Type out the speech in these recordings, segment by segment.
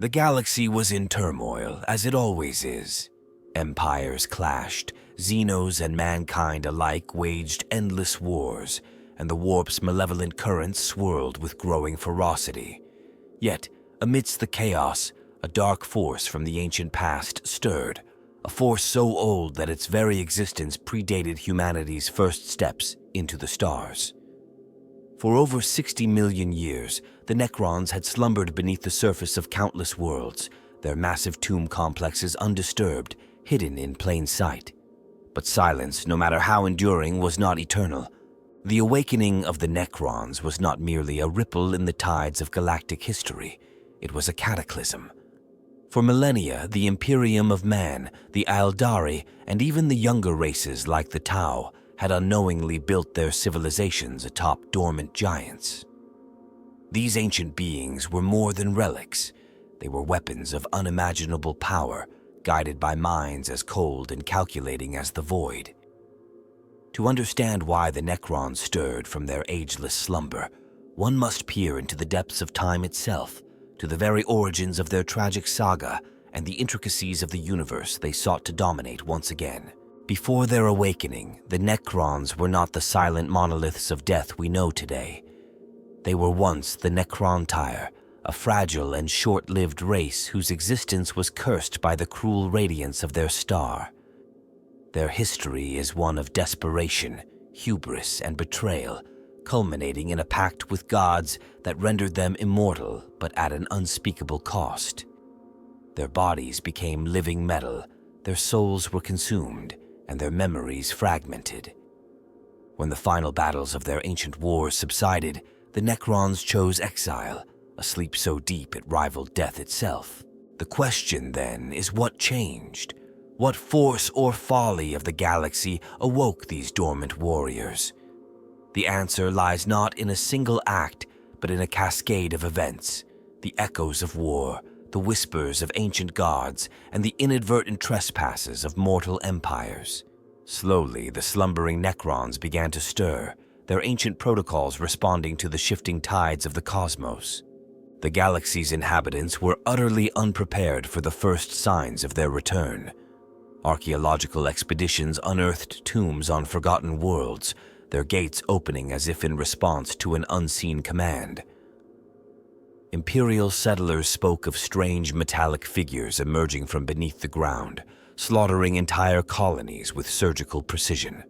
The galaxy was in turmoil, as it always is. Empires clashed, Xenos and mankind alike waged endless wars, and the warp's malevolent currents swirled with growing ferocity. Yet, amidst the chaos, a dark force from the ancient past stirred, a force so old that its very existence predated humanity's first steps into the stars. For over 60 million years, the Necrons had slumbered beneath the surface of countless worlds, their massive tomb complexes undisturbed, hidden in plain sight. But silence, no matter how enduring, was not eternal. The awakening of the Necrons was not merely a ripple in the tides of galactic history. It was a cataclysm. For millennia, the Imperium of man, the Eldar, and even the younger races like the Tau had unknowingly built their civilizations atop dormant giants. These ancient beings were more than relics. They were weapons of unimaginable power, guided by minds as cold and calculating as the void. To understand why the Necrons stirred from their ageless slumber, one must peer into the depths of time itself, to the very origins of their tragic saga and the intricacies of the universe they sought to dominate once again. Before their awakening, the Necrons were not the silent monoliths of death we know today. They were once the Necron, a fragile and short-lived race whose existence was cursed by the cruel radiance of their star. Their history is one of desperation, hubris, and betrayal, culminating in a pact with gods that rendered them immortal but at an unspeakable cost. Their bodies became living metal, their souls were consumed, and their memories fragmented. When the final battles of their ancient wars subsided, the Necrons chose exile, a sleep so deep it rivaled death itself. The question, then, is what changed? What force or folly of the galaxy awoke these dormant warriors? The answer lies not in a single act, but in a cascade of events, the echoes of war, the whispers of ancient gods, and the inadvertent trespasses of mortal empires. Slowly, the slumbering Necrons began to stir, their ancient protocols responding to the shifting tides of the cosmos. The galaxy's inhabitants were utterly unprepared for the first signs of their return. Archaeological expeditions unearthed tombs on forgotten worlds, their gates opening as if in response to an unseen command. Imperial settlers spoke of strange metallic figures emerging from beneath the ground, slaughtering entire colonies with surgical precision.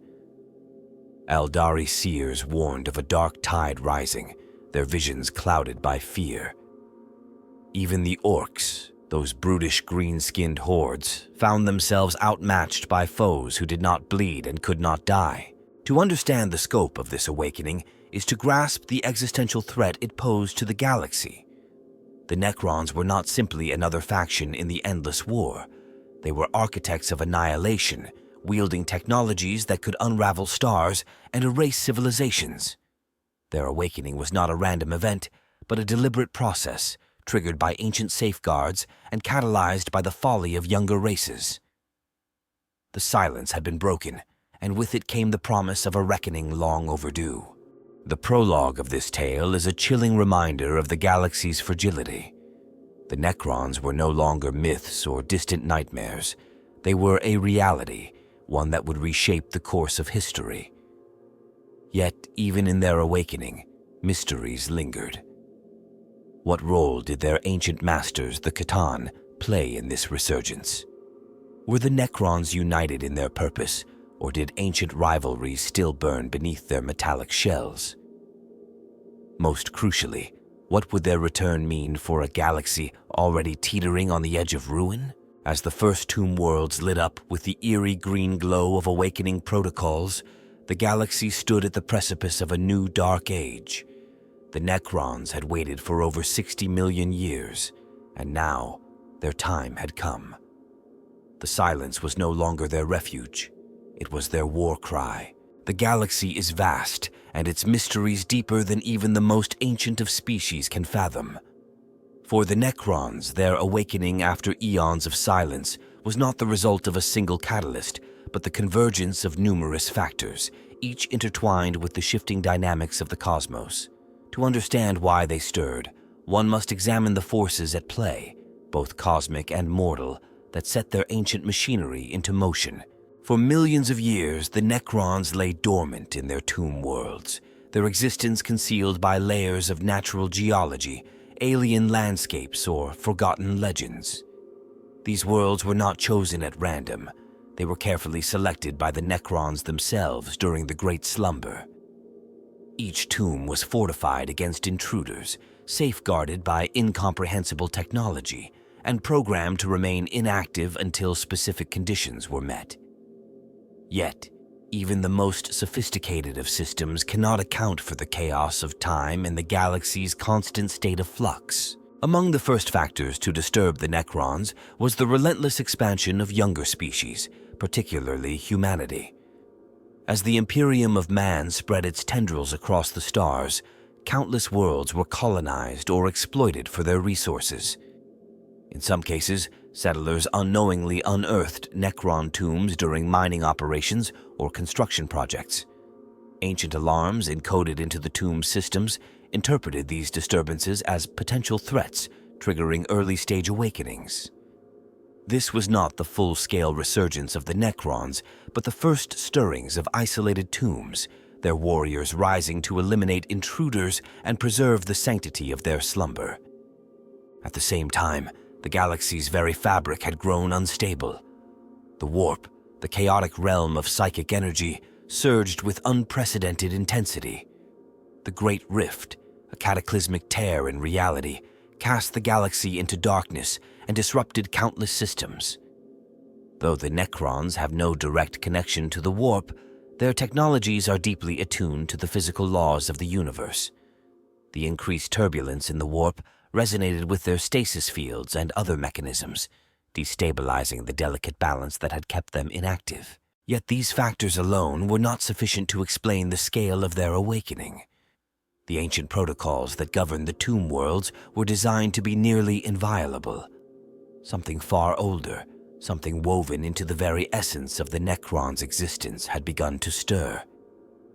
Eldar seers warned of a dark tide rising, their visions clouded by fear. Even the Orcs, those brutish green-skinned hordes, found themselves outmatched by foes who did not bleed and could not die. To understand the scope of this awakening is to grasp the existential threat it posed to the galaxy. The Necrons were not simply another faction in the endless war. They were architects of annihilation, wielding technologies that could unravel stars and erase civilizations. Their awakening was not a random event, but a deliberate process, triggered by ancient safeguards and catalyzed by the folly of younger races. The silence had been broken, and with it came the promise of a reckoning long overdue. The prologue of this tale is a chilling reminder of the galaxy's fragility. The Necrons were no longer myths or distant nightmares. They were a reality, one that would reshape the course of history. Yet, even in their awakening, mysteries lingered. What role did their ancient masters, the Katan, play in this resurgence? Were the Necrons united in their purpose, or did ancient rivalries still burn beneath their metallic shells? Most crucially, what would their return mean for a galaxy already teetering on the edge of ruin? As the first tomb worlds lit up with the eerie green glow of awakening protocols, the galaxy stood at the precipice of a new dark age. The Necrons had waited for over 60 million years, and now their time had come. The silence was no longer their refuge. It was their war cry. The galaxy is vast, and its mysteries deeper than even the most ancient of species can fathom. For the Necrons, their awakening after eons of silence was not the result of a single catalyst, but the convergence of numerous factors, each intertwined with the shifting dynamics of the cosmos. To understand why they stirred, one must examine the forces at play, both cosmic and mortal, that set their ancient machinery into motion. For millions of years, the Necrons lay dormant in their tomb worlds, their existence concealed by layers of natural geology, alien landscapes, or forgotten legends. These worlds were not chosen at random. They were carefully selected by the Necrons themselves during the Great Slumber. Each tomb was fortified against intruders, safeguarded by incomprehensible technology, and programmed to remain inactive until specific conditions were met. Yet, even the most sophisticated of systems cannot account for the chaos of time and the galaxy's constant state of flux. Among the first factors to disturb the Necrons was the relentless expansion of younger species, particularly humanity. As the Imperium of man spread its tendrils across the stars, countless worlds were colonized or exploited for their resources. In some cases, settlers unknowingly unearthed Necron tombs during mining operations or construction projects. Ancient alarms encoded into the tomb systems interpreted these disturbances as potential threats, triggering early-stage awakenings. This was not the full-scale resurgence of the Necrons, but the first stirrings of isolated tombs, their warriors rising to eliminate intruders and preserve the sanctity of their slumber. At the same time, the galaxy's very fabric had grown unstable. The warp, the chaotic realm of psychic energy, surged with unprecedented intensity. The Great Rift, a cataclysmic tear in reality, cast the galaxy into darkness and disrupted countless systems. Though the Necrons have no direct connection to the warp, their technologies are deeply attuned to the physical laws of the universe. The increased turbulence in the warp resonated with their stasis fields and other mechanisms, destabilizing the delicate balance that had kept them inactive. Yet these factors alone were not sufficient to explain the scale of their awakening. The ancient protocols that governed the tomb worlds were designed to be nearly inviolable. Something far older, something woven into the very essence of the Necrons' existence had begun to stir.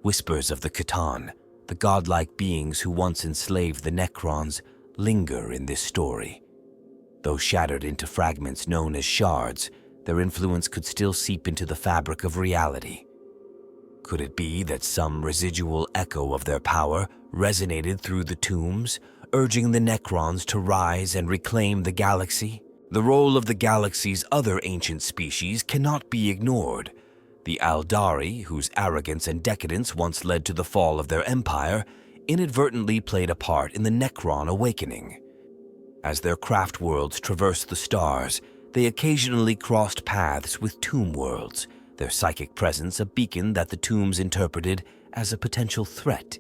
Whispers of the Katan, the godlike beings who once enslaved the Necrons, linger in this story. Though shattered into fragments known as shards, their influence could still seep into the fabric of reality. Could it be that some residual echo of their power resonated through the tombs, urging the Necrons to rise and reclaim the galaxy? The role of the galaxy's other ancient species cannot be ignored. The Eldar, whose arrogance and decadence once led to the fall of their empire, inadvertently played a part in the Necron awakening. As their craft worlds traversed the stars, they occasionally crossed paths with tomb worlds, their psychic presence a beacon that the tombs interpreted as a potential threat.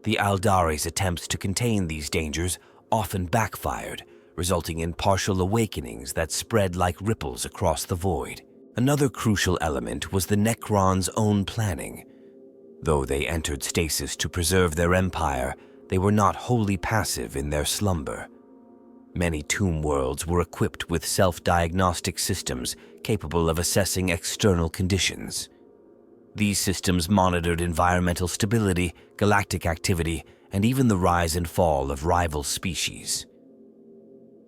The Eldari's attempts to contain these dangers often backfired, resulting in partial awakenings that spread like ripples across the void. Another crucial element was the Necrons' own planning. Though they entered stasis to preserve their empire, they were not wholly passive in their slumber. Many tomb worlds were equipped with self-diagnostic systems capable of assessing external conditions. These systems monitored environmental stability, galactic activity, and even the rise and fall of rival species.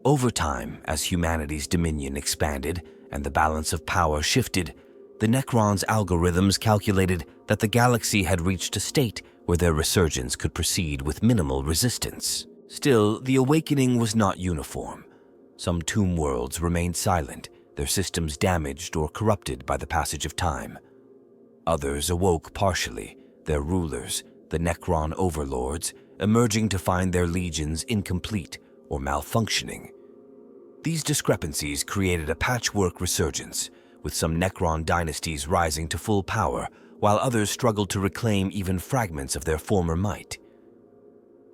Over time, as humanity's dominion expanded and the balance of power shifted, the Necrons' algorithms calculated that the galaxy had reached a state where their resurgence could proceed with minimal resistance. Still, the awakening was not uniform. Some tomb worlds remained silent, their systems damaged or corrupted by the passage of time. Others awoke partially, their rulers, the Necron overlords, emerging to find their legions incomplete or malfunctioning. These discrepancies created a patchwork resurgence, with some Necron dynasties rising to full power, while others struggled to reclaim even fragments of their former might.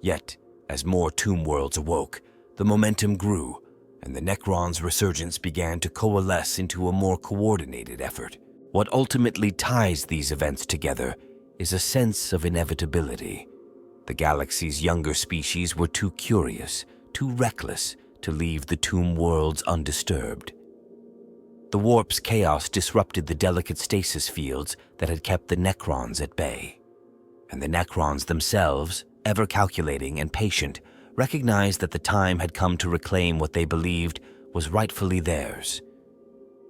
Yet, as more tomb worlds awoke, the momentum grew, and the Necrons' resurgence began to coalesce into a more coordinated effort. What ultimately ties these events together is a sense of inevitability. The galaxy's younger species were too curious, too reckless to leave the tomb worlds undisturbed. The warp's chaos disrupted the delicate stasis fields that had kept the Necrons at bay. And the Necrons themselves, ever calculating and patient, recognized that the time had come to reclaim what they believed was rightfully theirs.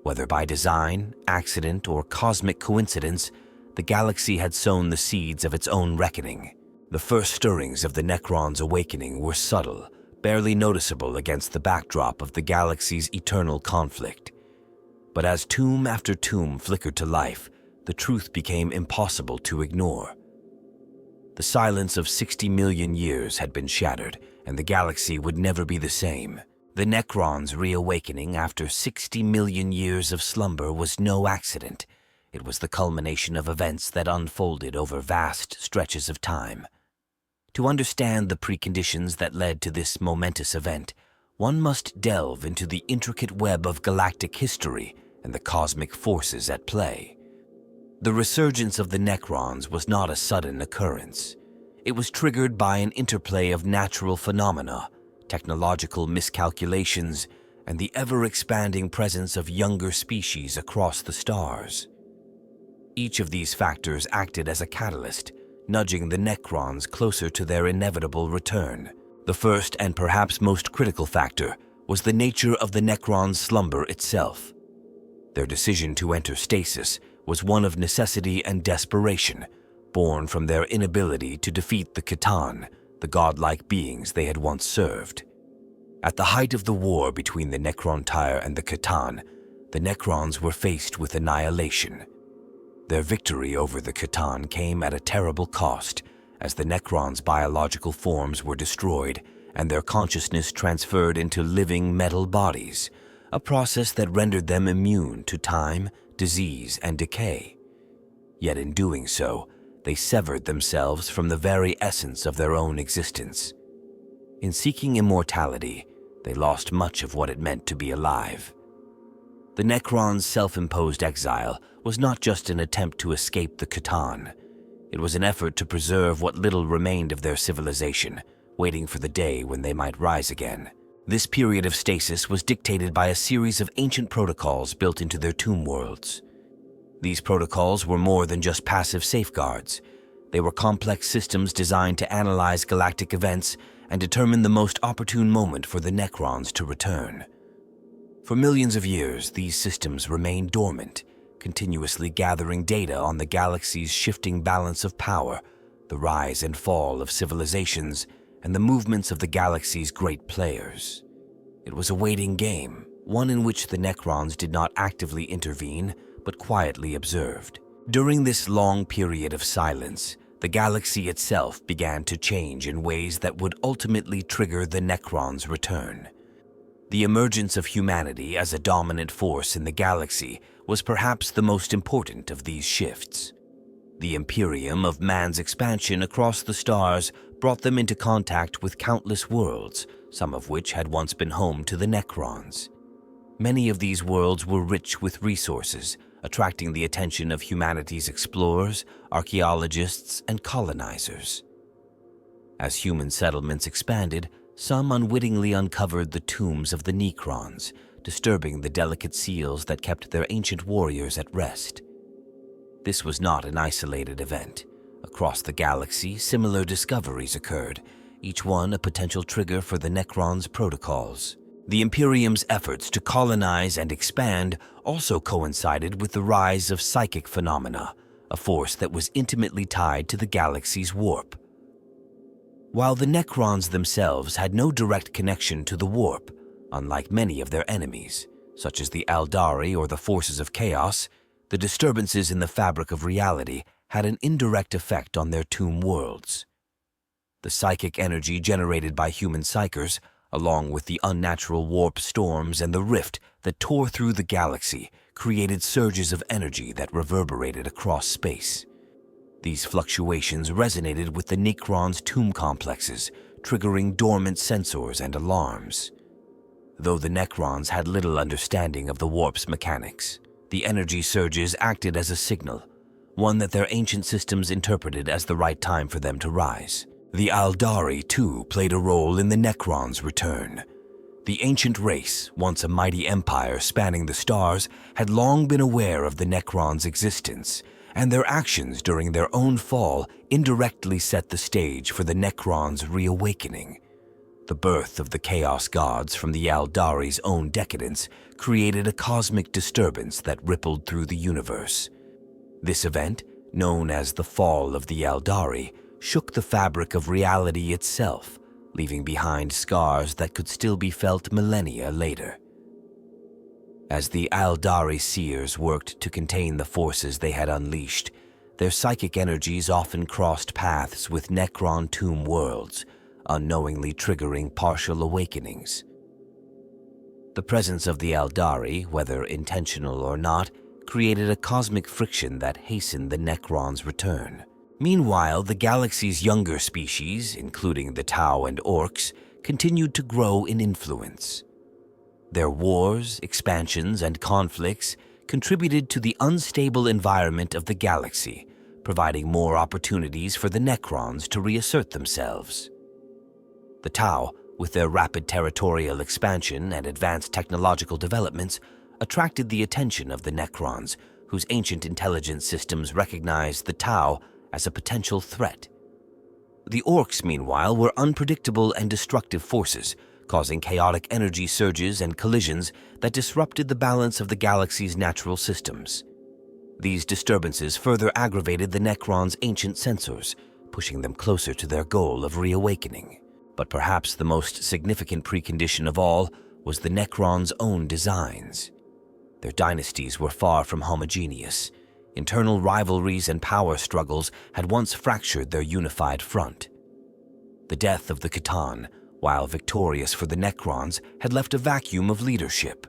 Whether by design, accident, or cosmic coincidence, the galaxy had sown the seeds of its own reckoning. The first stirrings of the Necrons' awakening were subtle, barely noticeable against the backdrop of the galaxy's eternal conflict. But as tomb after tomb flickered to life, the truth became impossible to ignore. The silence of 60 million years had been shattered, and the galaxy would never be the same. The Necrons' reawakening after 60 million years of slumber was no accident. It was the culmination of events that unfolded over vast stretches of time. To understand the preconditions that led to this momentous event, one must delve into the intricate web of galactic history and the cosmic forces at play. The resurgence of the Necrons was not a sudden occurrence. It was triggered by an interplay of natural phenomena, technological miscalculations, and the ever-expanding presence of younger species across the stars. Each of these factors acted as a catalyst, nudging the Necrons closer to their inevitable return. The first and perhaps most critical factor was the nature of the Necrons' slumber itself. Their decision to enter stasis was one of necessity and desperation, born from their inability to defeat the Katan, the godlike beings they had once served. At the height of the war between the Necron and the Katan, the Necrons were faced with annihilation. Their victory over the Katan came at a terrible cost, as the Necrons' biological forms were destroyed and their consciousness transferred into living metal bodies, a process that rendered them immune to time, disease, and decay. Yet in doing so, they severed themselves from the very essence of their own existence. In seeking immortality, they lost much of what it meant to be alive. The Necrons' self-imposed exile was not just an attempt to escape the Katan. It was an effort to preserve what little remained of their civilization, waiting for the day when they might rise again. This period of stasis was dictated by a series of ancient protocols built into their tomb worlds. These protocols were more than just passive safeguards. They were complex systems designed to analyze galactic events and determine the most opportune moment for the Necrons to return. For millions of years, these systems remained dormant, continuously gathering data on the galaxy's shifting balance of power, the rise and fall of civilizations, and the movements of the galaxy's great players. It was a waiting game, one in which the Necrons did not actively intervene, but quietly observed. During this long period of silence, the galaxy itself began to change in ways that would ultimately trigger the Necrons' return. The emergence of humanity as a dominant force in the galaxy was perhaps the most important of these shifts. The Imperium of man's expansion across the stars brought them into contact with countless worlds, some of which had once been home to the Necrons. Many of these worlds were rich with resources, attracting the attention of humanity's explorers, archaeologists, and colonizers. As human settlements expanded, some unwittingly uncovered the tombs of the Necrons, disturbing the delicate seals that kept their ancient warriors at rest. This was not an isolated event. Across the galaxy, similar discoveries occurred, each one a potential trigger for the Necrons' protocols. The Imperium's efforts to colonize and expand also coincided with the rise of psychic phenomena, a force that was intimately tied to the galaxy's warp. While the Necrons themselves had no direct connection to the warp, unlike many of their enemies, such as the Eldar or the forces of chaos, the disturbances in the fabric of reality had an indirect effect on their tomb worlds. The psychic energy generated by human psykers, along with the unnatural warp storms and the rift that tore through the galaxy, created surges of energy that reverberated across space. These fluctuations resonated with the Necrons' tomb complexes, triggering dormant sensors and alarms. Though the Necrons had little understanding of the warp's mechanics, the energy surges acted as a signal, one that their ancient systems interpreted as the right time for them to rise. The Eldar, too, played a role in the Necrons' return. The ancient race, once a mighty empire spanning the stars, had long been aware of the Necrons' existence, and their actions during their own fall indirectly set the stage for the Necrons' reawakening. The birth of the Chaos Gods from the Eldari's own decadence created a cosmic disturbance that rippled through the universe. This event, known as the Fall of the Eldari, shook the fabric of reality itself, leaving behind scars that could still be felt millennia later. As the Eldari seers worked to contain the forces they had unleashed, their psychic energies often crossed paths with Necron tomb worlds, unknowingly triggering partial awakenings. The presence of the Eldari, whether intentional or not, created a cosmic friction that hastened the Necrons' return. Meanwhile, the galaxy's younger species, including the Tau and Orcs, continued to grow in influence. Their wars, expansions, and conflicts contributed to the unstable environment of the galaxy, providing more opportunities for the Necrons to reassert themselves. The Tau, with their rapid territorial expansion and advanced technological developments, attracted the attention of the Necrons, whose ancient intelligence systems recognized the Tau as a potential threat. The Orcs, meanwhile, were unpredictable and destructive forces, causing chaotic energy surges and collisions that disrupted the balance of the galaxy's natural systems. These disturbances further aggravated the Necrons' ancient sensors, pushing them closer to their goal of reawakening. But perhaps the most significant precondition of all was the Necrons' own designs. Their dynasties were far from homogeneous. Internal rivalries and power struggles had once fractured their unified front. The death of the Katan, while victorious for the Necrons, had left a vacuum of leadership.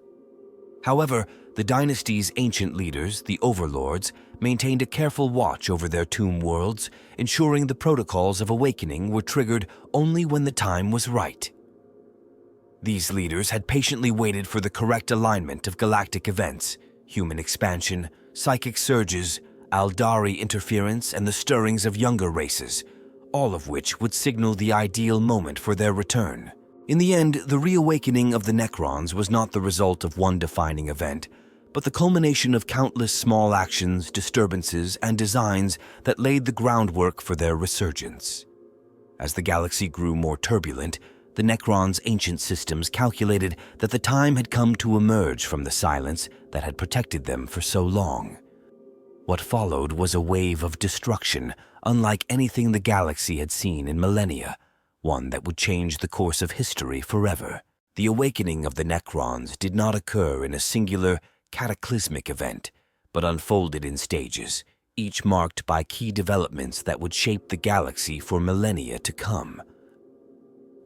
However, the dynasty's ancient leaders, the overlords, maintained a careful watch over their tomb worlds, ensuring the protocols of awakening were triggered only when the time was right. These leaders had patiently waited for the correct alignment of galactic events, human expansion, psychic surges, Eldari interference, and the stirrings of younger races, all of which would signal the ideal moment for their return. In the end, the reawakening of the Necrons was not the result of one defining event, but the culmination of countless small actions, disturbances, and designs that laid the groundwork for their resurgence. As the galaxy grew more turbulent, the Necrons' ancient systems calculated that the time had come to emerge from the silence that had protected them for so long. What followed was a wave of destruction, unlike anything the galaxy had seen in millennia, one that would change the course of history forever. The awakening of the Necrons did not occur in a singular, cataclysmic event, but unfolded in stages, each marked by key developments that would shape the galaxy for millennia to come.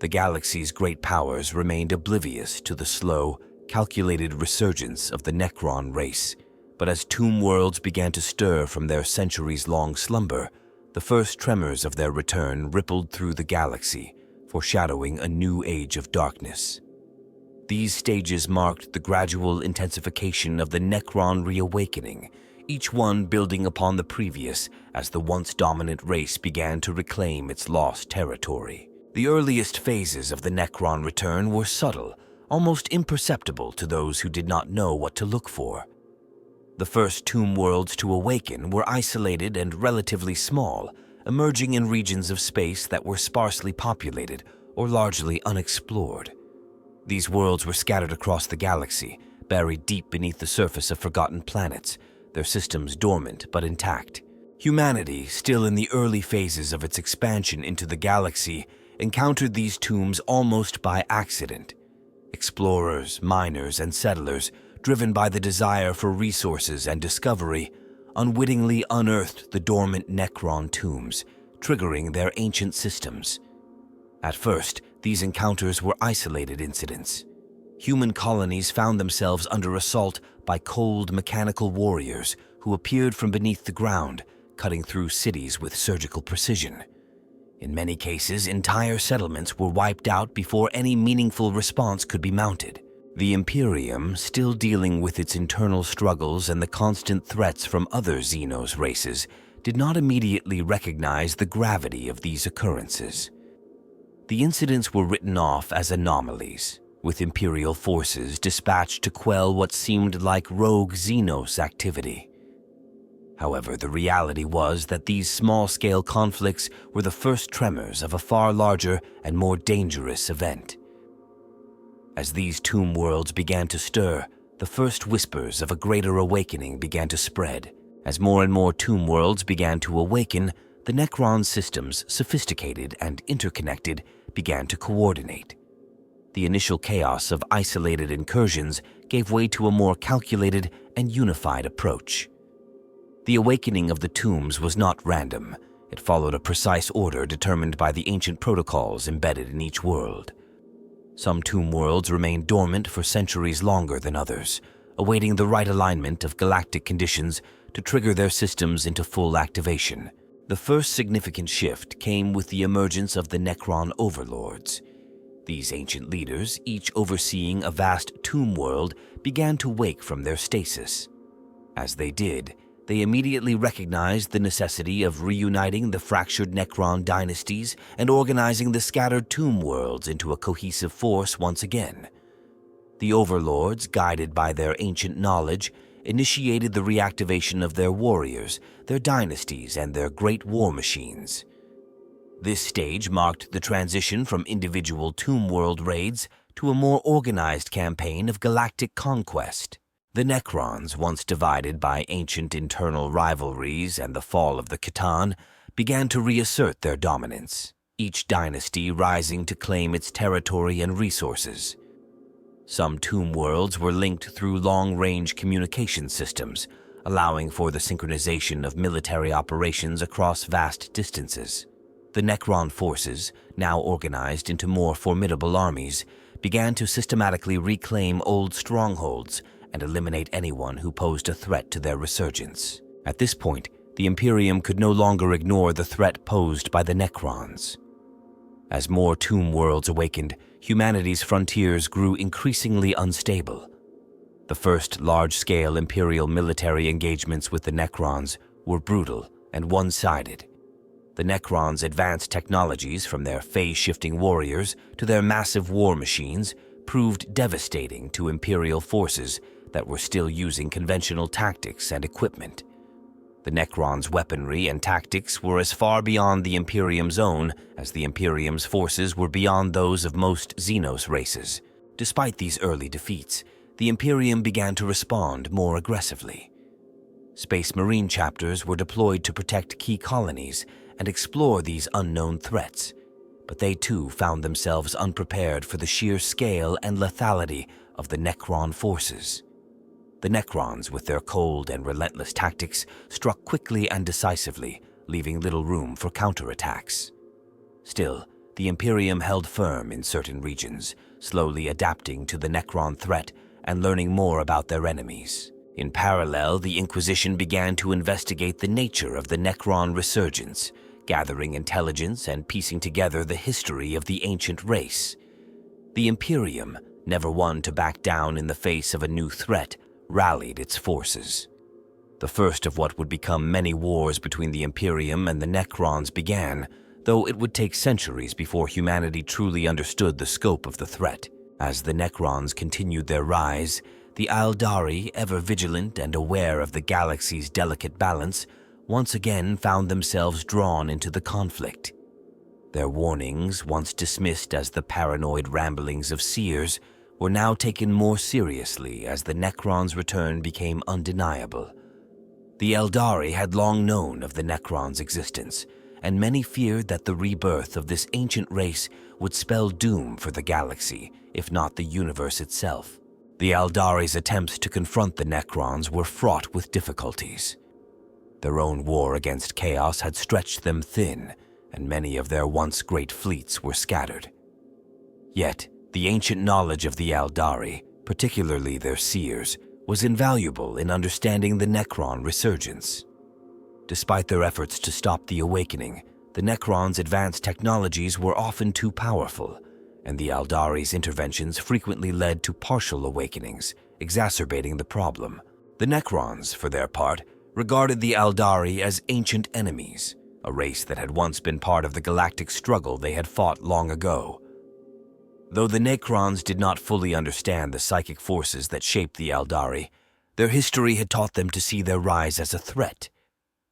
The galaxy's great powers remained oblivious to the slow, calculated resurgence of the Necron race, but as tomb worlds began to stir from their centuries-long slumber, the first tremors of their return rippled through the galaxy, foreshadowing a new age of darkness. These stages marked the gradual intensification of the Necron reawakening, each one building upon the previous as the once dominant race began to reclaim its lost territory. The earliest phases of the Necron return were subtle, almost imperceptible to those who did not know what to look for. The first tomb worlds to awaken were isolated and relatively small, emerging in regions of space that were sparsely populated or largely unexplored. These worlds were scattered across the galaxy, buried deep beneath the surface of forgotten planets, their systems dormant but intact. Humanity, still in the early phases of its expansion into the galaxy, encountered these tombs almost by accident. Explorers, miners, and settlers, driven by the desire for resources and discovery, unwittingly unearthed the dormant Necron tombs, triggering their ancient systems. At first, these encounters were isolated incidents. Human colonies found themselves under assault by cold mechanical warriors who appeared from beneath the ground, cutting through cities with surgical precision. In many cases, entire settlements were wiped out before any meaningful response could be mounted. The Imperium, still dealing with its internal struggles and the constant threats from other Xenos races, did not immediately recognize the gravity of these occurrences. The incidents were written off as anomalies, with Imperial forces dispatched to quell what seemed like rogue Xenos activity. However, the reality was that these small-scale conflicts were the first tremors of a far larger and more dangerous event. As these tomb worlds began to stir, the first whispers of a greater awakening began to spread. As more and more tomb worlds began to awaken, the Necron systems, sophisticated and interconnected, began to coordinate. The initial chaos of isolated incursions gave way to a more calculated and unified approach. The awakening of the tombs was not random. It followed a precise order determined by the ancient protocols embedded in each world. Some tomb worlds remained dormant for centuries longer than others, awaiting the right alignment of galactic conditions to trigger their systems into full activation. The first significant shift came with the emergence of the Necron overlords. These ancient leaders, each overseeing a vast tomb world, began to wake from their stasis. As they did, they immediately recognized the necessity of reuniting the fractured Necron dynasties and organizing the scattered tomb worlds into a cohesive force once again. The overlords, guided by their ancient knowledge, initiated the reactivation of their warriors, their dynasties, and their great war machines. This stage marked the transition from individual tomb world raids to a more organized campaign of galactic conquest. The Necrons, once divided by ancient internal rivalries and the fall of the Katan, began to reassert their dominance, each dynasty rising to claim its territory and resources. Some tomb worlds were linked through long-range communication systems, allowing for the synchronization of military operations across vast distances. The Necron forces, now organized into more formidable armies, began to systematically reclaim old strongholds and eliminate anyone who posed a threat to their resurgence. At this point, the Imperium could no longer ignore the threat posed by the Necrons. As more tomb worlds awakened, humanity's frontiers grew increasingly unstable. The first large-scale Imperial military engagements with the Necrons were brutal and one-sided. The Necrons' advanced technologies, from their phase-shifting warriors to their massive war machines, proved devastating to Imperial forces that were still using conventional tactics and equipment. The Necrons' weaponry and tactics were as far beyond the Imperium's own as the Imperium's forces were beyond those of most Xenos races. Despite these early defeats, the Imperium began to respond more aggressively. Space Marine chapters were deployed to protect key colonies and explore these unknown threats, but they too found themselves unprepared for the sheer scale and lethality of the Necron forces. The Necrons, with their cold and relentless tactics, struck quickly and decisively, leaving little room for counterattacks. Still, the Imperium held firm in certain regions, slowly adapting to the Necron threat and learning more about their enemies. In parallel, the Inquisition began to investigate the nature of the Necron resurgence, gathering intelligence and piecing together the history of the ancient race. The Imperium, never one to back down in the face of a new threat, rallied its forces. The first of what would become many wars between the Imperium and the Necrons began, though it would take centuries before humanity truly understood the scope of the threat. As the Necrons continued their rise, the Eldar, ever vigilant and aware of the galaxy's delicate balance, once again found themselves drawn into the conflict. Their warnings, once dismissed as the paranoid ramblings of seers, were now taken more seriously as the Necrons' return became undeniable. The Eldar had long known of the Necrons' existence, and many feared that the rebirth of this ancient race would spell doom for the galaxy, if not the universe itself. The Eldar's attempts to confront the Necrons were fraught with difficulties. Their own war against chaos had stretched them thin, and many of their once great fleets were scattered. Yet, the ancient knowledge of the Eldar, particularly their seers, was invaluable in understanding the Necron resurgence. Despite their efforts to stop the awakening, the Necrons' advanced technologies were often too powerful, and the Eldar's interventions frequently led to partial awakenings, exacerbating the problem. The Necrons, for their part, regarded the Eldar as ancient enemies, a race that had once been part of the galactic struggle they had fought long ago. Though the Necrons did not fully understand the psychic forces that shaped the Eldar, their history had taught them to see their rise as a threat,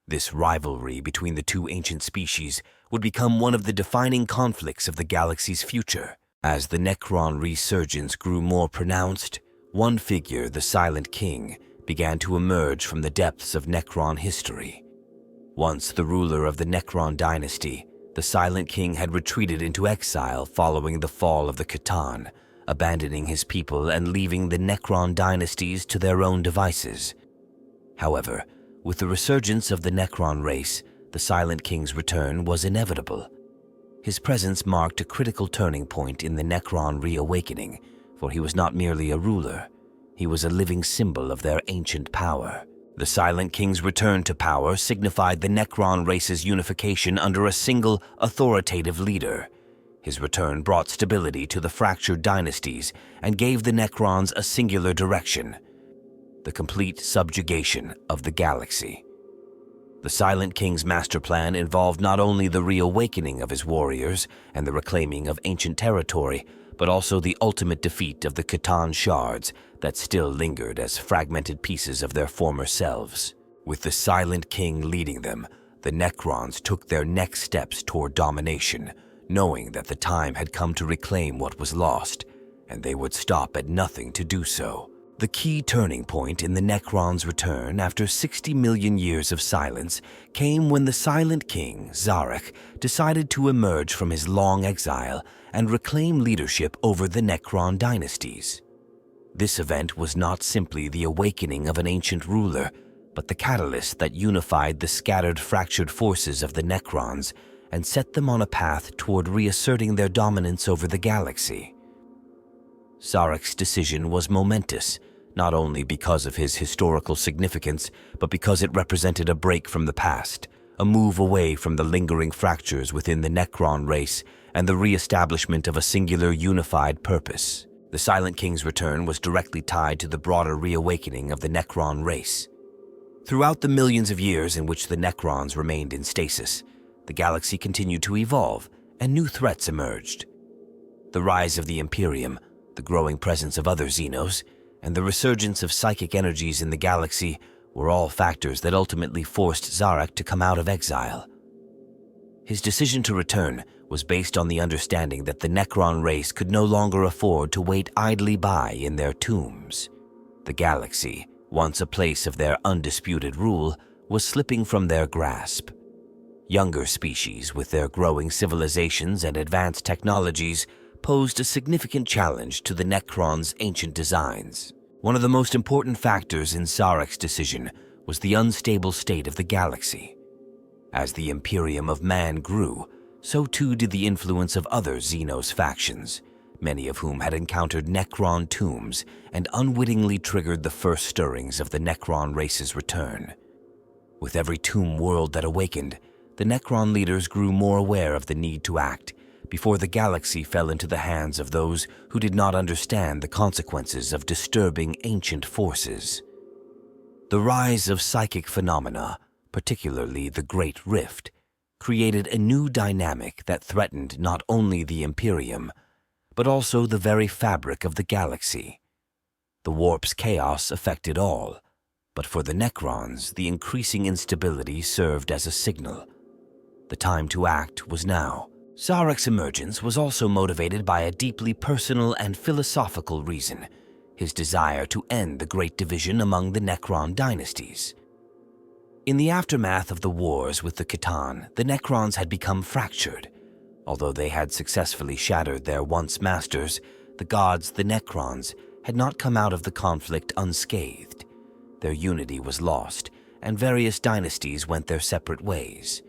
This rivalry between the two ancient species would become one of the defining conflicts of the galaxy's future. As the Necron resurgence grew more pronounced, one figure, the Silent King, began to emerge from the depths of Necron history. Once the ruler of the Necron dynasty, the Silent King had retreated into exile following the fall of the Katan, abandoning his people and leaving the Necron dynasties to their own devices. However, with the resurgence of the Necron race, the Silent King's return was inevitable. His presence marked a critical turning point in the Necron reawakening, for he was not merely a ruler, he was a living symbol of their ancient power. The Silent King's return to power signified the Necron race's unification under a single, authoritative leader. His return brought stability to the fractured dynasties and gave the Necrons a singular direction: the complete subjugation of the galaxy. The Silent King's master plan involved not only the reawakening of his warriors and the reclaiming of ancient territory, but also the ultimate defeat of the Katan shards that still lingered as fragmented pieces of their former selves. With the Silent King leading them, the Necrons took their next steps toward domination, knowing that the time had come to reclaim what was lost, and they would stop at nothing to do so. The key turning point in the Necrons' return after 60 million years of silence came when the Silent King, Zarek, decided to emerge from his long exile and reclaim leadership over the Necron dynasties. This event was not simply the awakening of an ancient ruler, but the catalyst that unified the scattered, fractured forces of the Necrons and set them on a path toward reasserting their dominance over the galaxy. Zarek's decision was momentous, not only because of his historical significance, but because it represented a break from the past, a move away from the lingering fractures within the Necron race and the re-establishment of a singular unified purpose. The Silent King's return was directly tied to the broader reawakening of the Necron race. Throughout the millions of years in which the Necrons remained in stasis, the galaxy continued to evolve and new threats emerged. The rise of the Imperium, the growing presence of other Xenos, and the resurgence of psychic energies in the galaxy were all factors that ultimately forced Zarek to come out of exile. His decision to return was based on the understanding that the Necron race could no longer afford to wait idly by in their tombs. The galaxy, once a place of their undisputed rule, was slipping from their grasp. Younger species, with their growing civilizations and advanced technologies, posed a significant challenge to the Necrons' ancient designs. One of the most important factors in Zarek's decision was the unstable state of the galaxy. As the Imperium of Man grew, so too did the influence of other Xenos factions, many of whom had encountered Necron tombs and unwittingly triggered the first stirrings of the Necron race's return. With every tomb world that awakened, the Necron leaders grew more aware of the need to act before the galaxy fell into the hands of those who did not understand the consequences of disturbing ancient forces. The rise of psychic phenomena, particularly the Great Rift, created a new dynamic that threatened not only the Imperium, but also the very fabric of the galaxy. The warp's chaos affected all, but for the Necrons, the increasing instability served as a signal. The time to act was now. Zarek's emergence was also motivated by a deeply personal and philosophical reason: his desire to end the great division among the Necron dynasties. In the aftermath of the wars with the Katan, the Necrons had become fractured. Although they had successfully shattered their once masters, the gods, the Necrons, had not come out of the conflict unscathed. Their unity was lost, and various dynasties went their separate ways.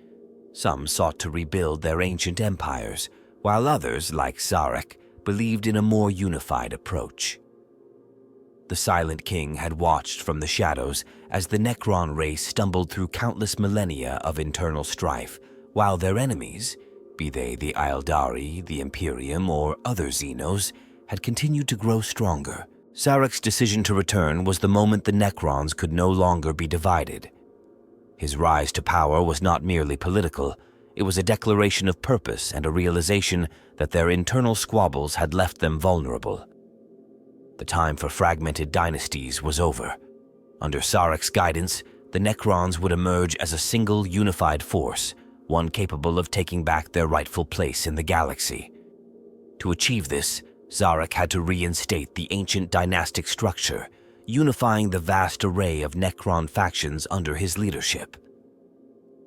Some sought to rebuild their ancient empires, while others, like Zarek, believed in a more unified approach. The Silent King had watched from the shadows as the Necron race stumbled through countless millennia of internal strife, while their enemies, be they the Eldari, the Imperium, or other Xenos, had continued to grow stronger. Zarek's decision to return was the moment the Necrons could no longer be divided. His rise to power was not merely political, it was a declaration of purpose and a realization that their internal squabbles had left them vulnerable. The time for fragmented dynasties was over. Under Zarek's guidance, the Necrons would emerge as a single unified force, one capable of taking back their rightful place in the galaxy. To achieve this, Zarek had to reinstate the ancient dynastic structure, unifying the vast array of Necron factions under his leadership.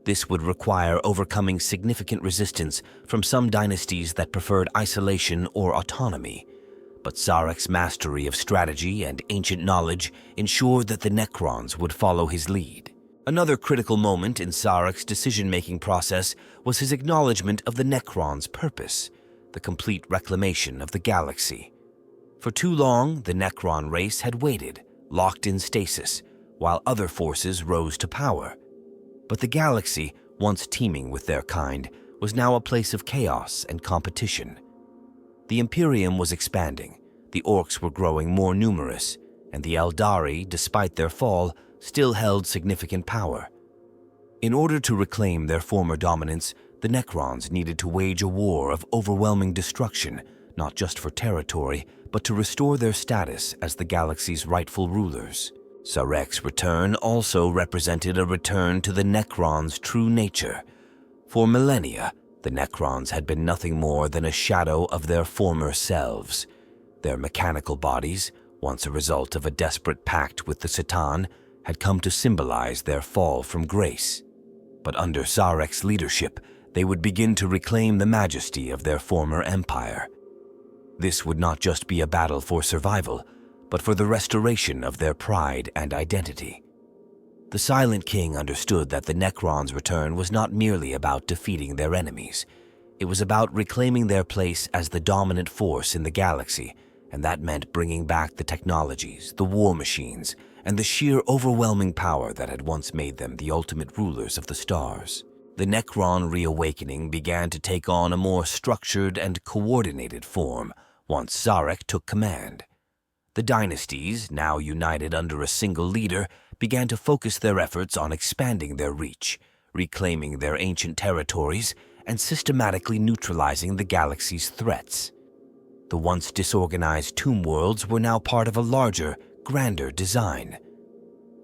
This would require overcoming significant resistance from some dynasties that preferred isolation or autonomy, but Zarek's mastery of strategy and ancient knowledge ensured that the Necrons would follow his lead. Another critical moment in Zarek's decision-making process was his acknowledgement of the Necrons' purpose, the complete reclamation of the galaxy. For too long, the Necron race had waited, locked in stasis, while other forces rose to power. But the galaxy, once teeming with their kind, was now a place of chaos and competition. The Imperium was expanding, the Orcs were growing more numerous, and the Eldari, despite their fall, still held significant power. In order to reclaim their former dominance, the Necrons needed to wage a war of overwhelming destruction, not just for territory, but to restore their status as the galaxy's rightful rulers. Zarek's return also represented a return to the Necrons' true nature. For millennia, the Necrons had been nothing more than a shadow of their former selves. Their mechanical bodies, once a result of a desperate pact with the Satan, had come to symbolize their fall from grace. But under Zarek's leadership, they would begin to reclaim the majesty of their former empire. This would not just be a battle for survival, but for the restoration of their pride and identity. The Silent King understood that the Necrons' return was not merely about defeating their enemies. It was about reclaiming their place as the dominant force in the galaxy, and that meant bringing back the technologies, the war machines, and the sheer overwhelming power that had once made them the ultimate rulers of the stars. The Necron reawakening began to take on a more structured and coordinated form once Zarek took command. The dynasties, now united under a single leader, began to focus their efforts on expanding their reach, reclaiming their ancient territories, and systematically neutralizing the galaxy's threats. The once disorganized tomb worlds were now part of a larger, grander design.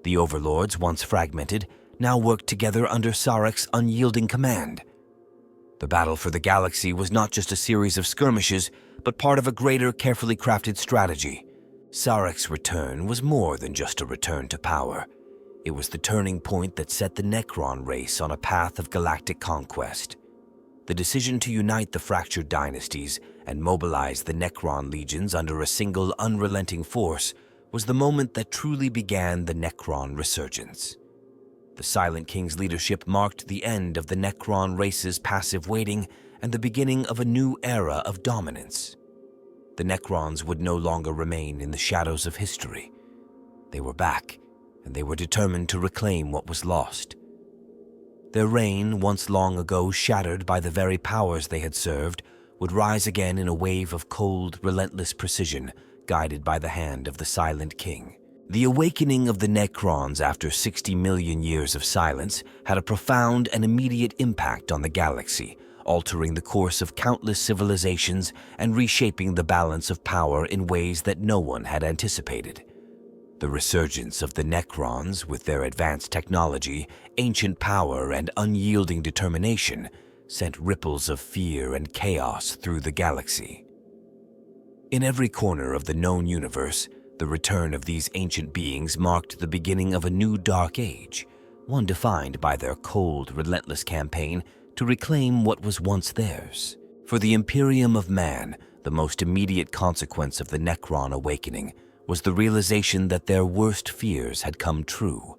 The overlords, once fragmented, now worked together under Zarek's unyielding command. The battle for the galaxy was not just a series of skirmishes, but part of a greater, carefully crafted strategy. Zarek's return was more than just a return to power. It was the turning point that set the Necron race on a path of galactic conquest. The decision to unite the fractured dynasties and mobilize the Necron legions under a single, unrelenting force was the moment that truly began the Necron resurgence. The Silent King's leadership marked the end of the Necron race's passive waiting and the beginning of a new era of dominance. The Necrons would no longer remain in the shadows of history. They were back, and they were determined to reclaim what was lost. Their reign, once long ago shattered by the very powers they had served, would rise again in a wave of cold, relentless precision, guided by the hand of the Silent King. The awakening of the Necrons after 60 million years of silence had a profound and immediate impact on the galaxy, altering the course of countless civilizations and reshaping the balance of power in ways that no one had anticipated. The resurgence of the Necrons, with their advanced technology, ancient power, and unyielding determination, sent ripples of fear and chaos through the galaxy. In every corner of the known universe, the return of these ancient beings marked the beginning of a new dark age, one defined by their cold, relentless campaign to reclaim what was once theirs. For the Imperium of man, the most immediate consequence of the Necron awakening was the realization that their worst fears had come true.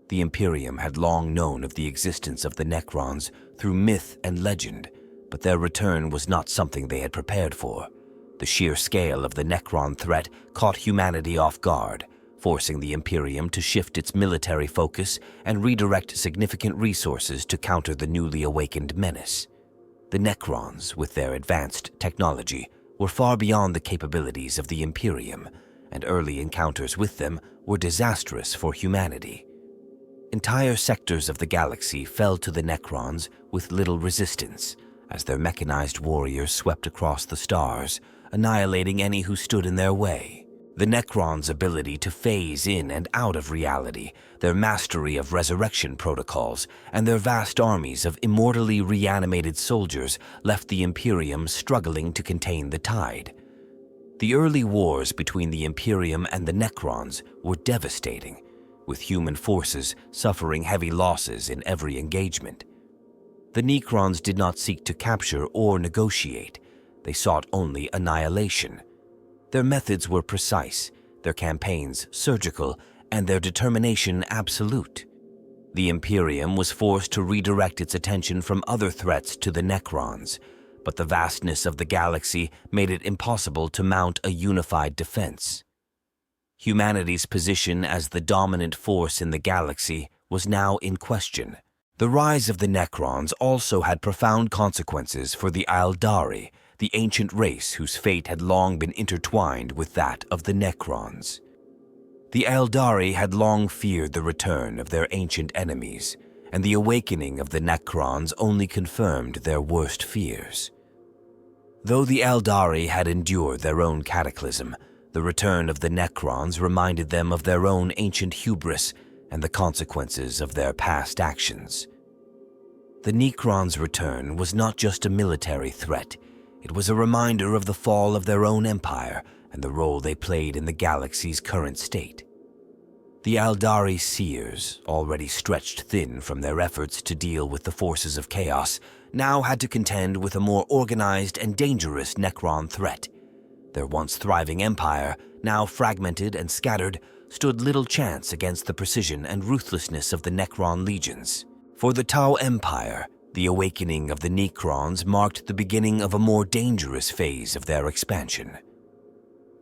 The Imperium had long known of the existence of the Necrons through myth and legend, but their return was not something they had prepared for. The sheer scale of the Necron threat caught humanity off guard, forcing the Imperium to shift its military focus and redirect significant resources to counter the newly awakened menace. The Necrons, with their advanced technology, were far beyond the capabilities of the Imperium, and early encounters with them were disastrous for humanity. Entire sectors of the galaxy fell to the Necrons with little resistance, as their mechanized warriors swept across the stars, annihilating any who stood in their way. The Necrons' ability to phase in and out of reality, their mastery of resurrection protocols, and their vast armies of immortally reanimated soldiers left the Imperium struggling to contain the tide. The early wars between the Imperium and the Necrons were devastating, with human forces suffering heavy losses in every engagement. The Necrons did not seek to capture or negotiate. They sought only annihilation. Their methods were precise, their campaigns surgical, and their determination absolute. The Imperium was forced to redirect its attention from other threats to the Necrons, but the vastness of the galaxy made it impossible to mount a unified defense. Humanity's position as the dominant force in the galaxy was now in question. The rise of the Necrons also had profound consequences for the Eldar, the ancient race whose fate had long been intertwined with that of the Necrons. The Eldar had long feared the return of their ancient enemies, and the awakening of the Necrons only confirmed their worst fears. Though the Eldar had endured their own cataclysm, the return of the Necrons reminded them of their own ancient hubris and the consequences of their past actions. The Necrons' return was not just a military threat. It was a reminder of the fall of their own empire and the role they played in the galaxy's current state. The Eldar seers, already stretched thin from their efforts to deal with the forces of chaos, now had to contend with a more organized and dangerous Necron threat. Their once thriving empire, now fragmented and scattered, stood little chance against the precision and ruthlessness of the Necron legions. For the Tau Empire, the awakening of the Necrons marked the beginning of a more dangerous phase of their expansion.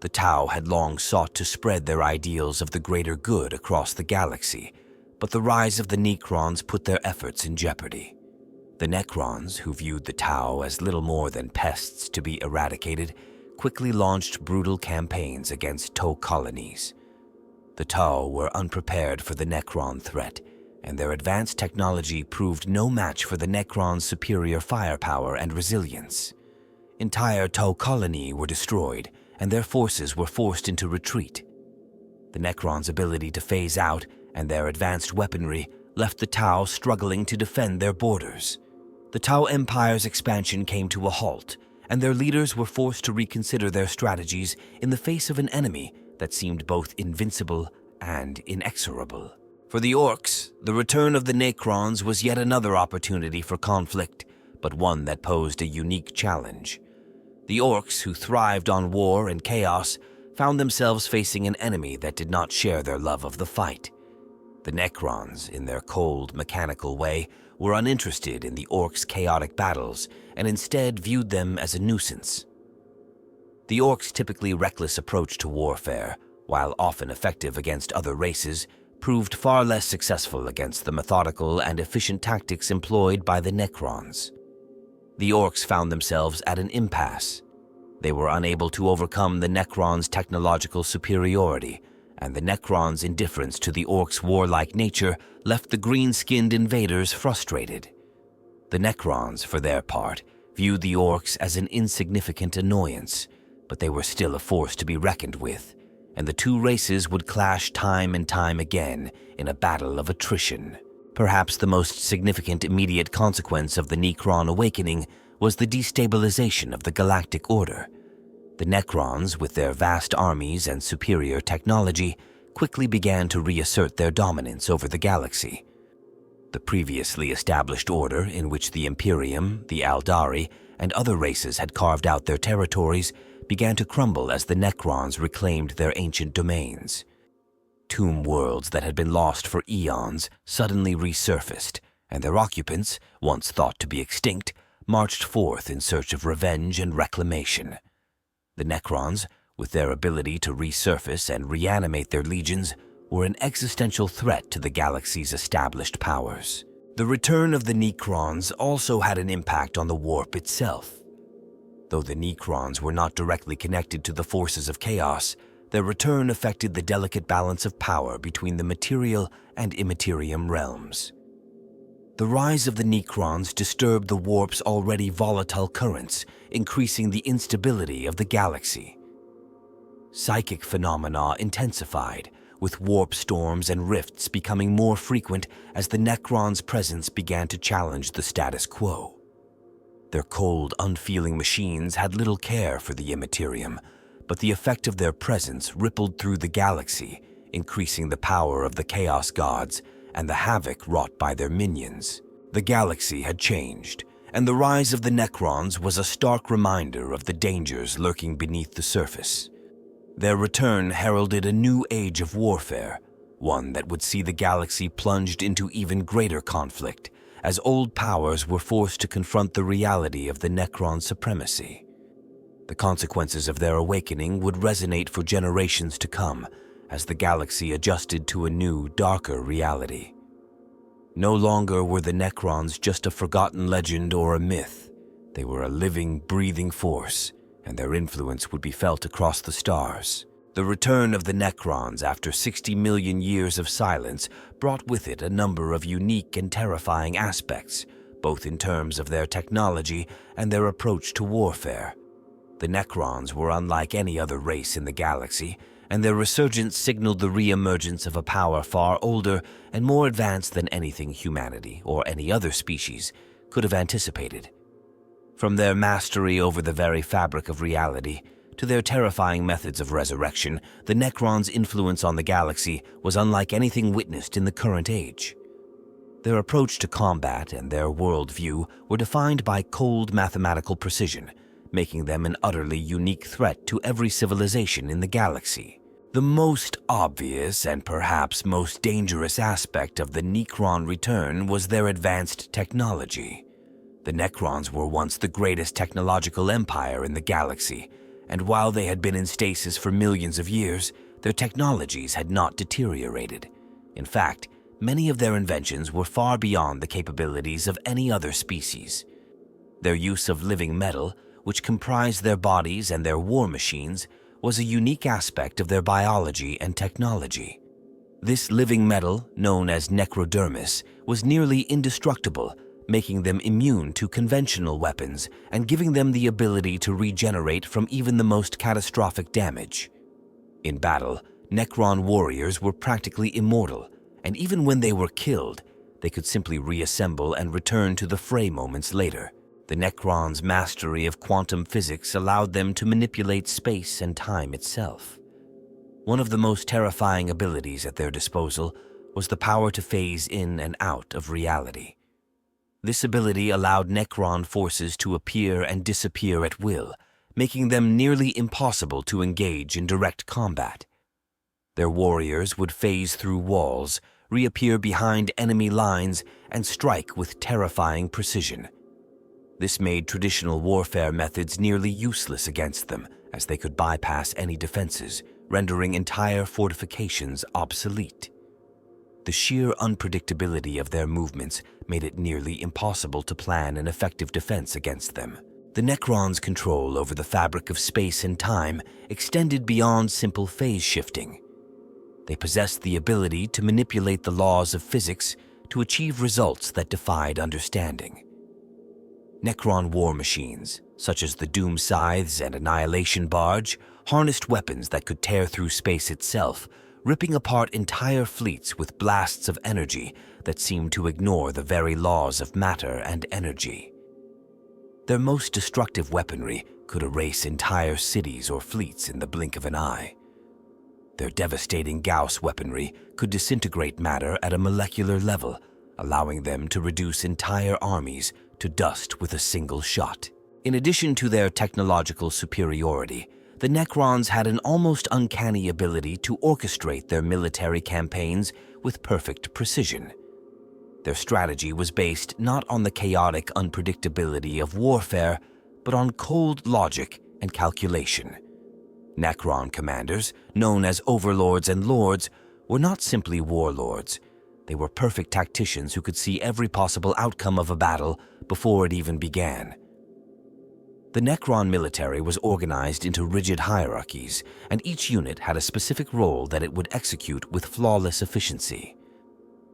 The Tau had long sought to spread their ideals of the greater good across the galaxy, but the rise of the Necrons put their efforts in jeopardy. The Necrons, who viewed the Tau as little more than pests to be eradicated, quickly launched brutal campaigns against Tau colonies. The Tau were unprepared for the Necron threat, and their advanced technology proved no match for the Necrons' superior firepower and resilience. Entire Tau colony were destroyed, and their forces were forced into retreat. The Necrons' ability to phase out and their advanced weaponry left the Tau struggling to defend their borders. The Tau Empire's expansion came to a halt, and their leaders were forced to reconsider their strategies in the face of an enemy that seemed both invincible and inexorable. For the Orcs, the return of the Necrons was yet another opportunity for conflict, but one that posed a unique challenge. The Orcs, who thrived on war and chaos, found themselves facing an enemy that did not share their love of the fight. The Necrons, in their cold, mechanical way, were uninterested in the Orcs' chaotic battles and instead viewed them as a nuisance. The Orcs' typically reckless approach to warfare, while often effective against other races, proved far less successful against the methodical and efficient tactics employed by the Necrons. The Orcs found themselves at an impasse. They were unable to overcome the Necrons' technological superiority, and the Necrons' indifference to the Orcs' warlike nature left the green-skinned invaders frustrated. The Necrons, for their part, viewed the Orcs as an insignificant annoyance, but they were still a force to be reckoned with, and the two races would clash time and time again in a battle of attrition. Perhaps the most significant immediate consequence of the Necron awakening was the destabilization of the Galactic Order. The Necrons, with their vast armies and superior technology, quickly began to reassert their dominance over the galaxy. The previously established order, in which the Imperium, the Eldar, and other races had carved out their territories, began to crumble as the Necrons reclaimed their ancient domains. Tomb worlds that had been lost for eons suddenly resurfaced, and their occupants, once thought to be extinct, marched forth in search of revenge and reclamation. The Necrons, with their ability to resurface and reanimate their legions, were an existential threat to the galaxy's established powers. The return of the Necrons also had an impact on the warp itself. Though the Necrons were not directly connected to the forces of chaos, their return affected the delicate balance of power between the material and immaterium realms. The rise of the Necrons disturbed the warp's already volatile currents, increasing the instability of the galaxy. Psychic phenomena intensified, with warp storms and rifts becoming more frequent as the Necrons' presence began to challenge the status quo. Their cold, unfeeling machines had little care for the Imperium, but the effect of their presence rippled through the galaxy, increasing the power of the Chaos Gods and the havoc wrought by their minions. The galaxy had changed, and the rise of the Necrons was a stark reminder of the dangers lurking beneath the surface. Their return heralded a new age of warfare, one that would see the galaxy plunged into even greater conflict, as old powers were forced to confront the reality of the Necron supremacy. The consequences of their awakening would resonate for generations to come, as the galaxy adjusted to a new, darker reality. No longer were the Necrons just a forgotten legend or a myth. They were a living, breathing force, and their influence would be felt across the stars. The return of the Necrons after 60 million years of silence brought with it a number of unique and terrifying aspects, both in terms of their technology and their approach to warfare. The Necrons were unlike any other race in the galaxy, and their resurgence signaled the re-emergence of a power far older and more advanced than anything humanity, or any other species, could have anticipated. From their mastery over the very fabric of reality to their terrifying methods of resurrection, the Necrons' influence on the galaxy was unlike anything witnessed in the current age. Their approach to combat and their worldview were defined by cold mathematical precision, making them an utterly unique threat to every civilization in the galaxy. The most obvious and perhaps most dangerous aspect of the Necron return was their advanced technology. The Necrons were once the greatest technological empire in the galaxy, and while they had been in stasis for millions of years, their technologies had not deteriorated. In fact, many of their inventions were far beyond the capabilities of any other species. Their use of living metal, which comprised their bodies and their war machines, was a unique aspect of their biology and technology. This living metal, known as necrodermis, was nearly indestructible, making them immune to conventional weapons and giving them the ability to regenerate from even the most catastrophic damage. In battle, Necron warriors were practically immortal, and even when they were killed, they could simply reassemble and return to the fray moments later. The Necrons' mastery of quantum physics allowed them to manipulate space and time itself. One of the most terrifying abilities at their disposal was the power to phase in and out of reality. This ability allowed Necron forces to appear and disappear at will, making them nearly impossible to engage in direct combat. Their warriors would phase through walls, reappear behind enemy lines, and strike with terrifying precision. This made traditional warfare methods nearly useless against them, as they could bypass any defenses, rendering entire fortifications obsolete. The sheer unpredictability of their movements made it nearly impossible to plan an effective defense against them. The Necrons' control over the fabric of space and time extended beyond simple phase shifting. They possessed the ability to manipulate the laws of physics to achieve results that defied understanding. Necron war machines, such as the Doom Scythes and Annihilation Barge, harnessed weapons that could tear through space itself, ripping apart entire fleets with blasts of energy that seemed to ignore the very laws of matter and energy. Their most destructive weaponry could erase entire cities or fleets in the blink of an eye. Their devastating Gauss weaponry could disintegrate matter at a molecular level, allowing them to reduce entire armies to dust with a single shot. In addition to their technological superiority, the Necrons had an almost uncanny ability to orchestrate their military campaigns with perfect precision. Their strategy was based not on the chaotic unpredictability of warfare, but on cold logic and calculation. Necron commanders, known as overlords and lords, were not simply warlords. They were perfect tacticians who could see every possible outcome of a battle before it even began. The Necron military was organized into rigid hierarchies, and each unit had a specific role that it would execute with flawless efficiency.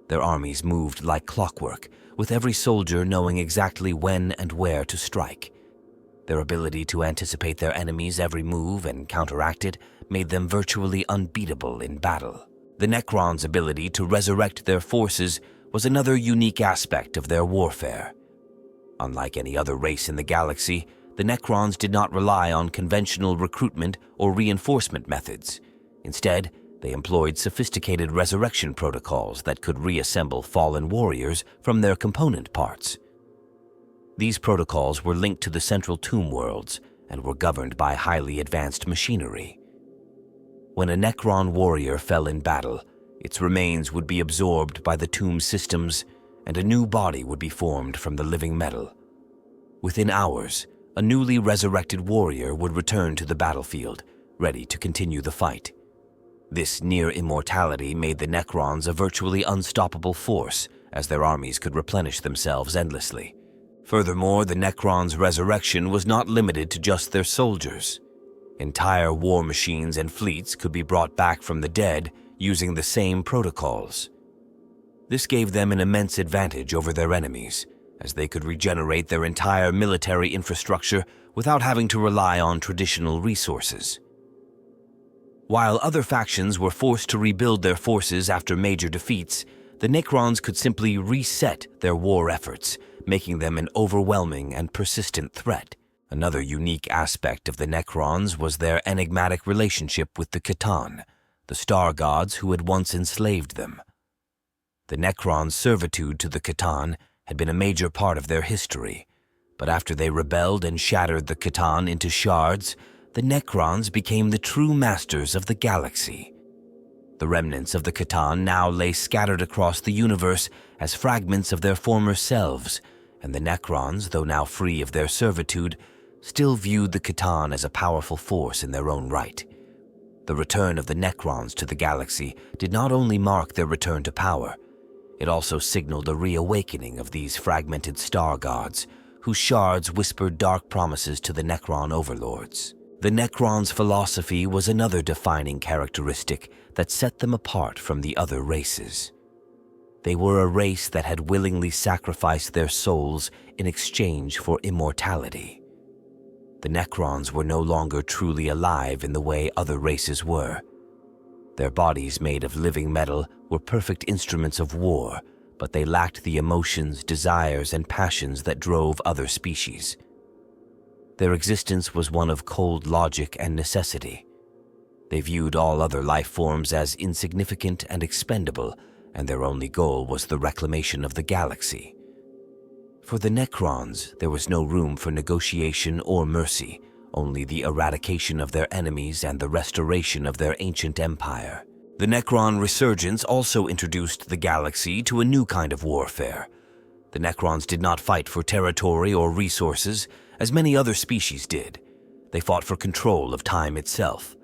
Their armies moved like clockwork, with every soldier knowing exactly when and where to strike. Their ability to anticipate their enemies' every move and counteract it made them virtually unbeatable in battle. The Necrons' ability to resurrect their forces was another unique aspect of their warfare. Unlike any other race in the galaxy, the Necrons did not rely on conventional recruitment or reinforcement methods. Instead, they employed sophisticated resurrection protocols that could reassemble fallen warriors from their component parts. These protocols were linked to the central tomb worlds and were governed by highly advanced machinery. When a Necron warrior fell in battle, its remains would be absorbed by the tomb systems, and a new body would be formed from the living metal. Within hours, a newly resurrected warrior would return to the battlefield, ready to continue the fight. This near immortality made the Necrons a virtually unstoppable force, as their armies could replenish themselves endlessly. Furthermore, the Necrons' resurrection was not limited to just their soldiers. Entire war machines and fleets could be brought back from the dead using the same protocols. This gave them an immense advantage over their enemies, as they could regenerate their entire military infrastructure without having to rely on traditional resources. While other factions were forced to rebuild their forces after major defeats, the Necrons could simply reset their war efforts, making them an overwhelming and persistent threat. Another unique aspect of the Necrons was their enigmatic relationship with the Katan, the star gods who had once enslaved them. The Necrons' servitude to the Katan had been a major part of their history, but after they rebelled and shattered the Katan into shards, the Necrons became the true masters of the galaxy. The remnants of the Katan now lay scattered across the universe as fragments of their former selves, and the Necrons, though now free of their servitude, still viewed the Katan as a powerful force in their own right. The return of the Necrons to the galaxy did not only mark their return to power, it also signaled a reawakening of these fragmented star gods, whose shards whispered dark promises to the Necron overlords. The Necrons' philosophy was another defining characteristic that set them apart from the other races. They were a race that had willingly sacrificed their souls in exchange for immortality. The Necrons were no longer truly alive in the way other races were. Their bodies made of living metal were perfect instruments of war, but they lacked the emotions, desires, and passions that drove other species. Their existence was one of cold logic and necessity. They viewed all other life forms as insignificant and expendable, and their only goal was the reclamation of the galaxy. For the Necrons, there was no room for negotiation or mercy, only the eradication of their enemies and the restoration of their ancient empire. The Necron resurgence also introduced the galaxy to a new kind of warfare. The Necrons did not fight for territory or resources, as many other species did. They fought for control of time itself.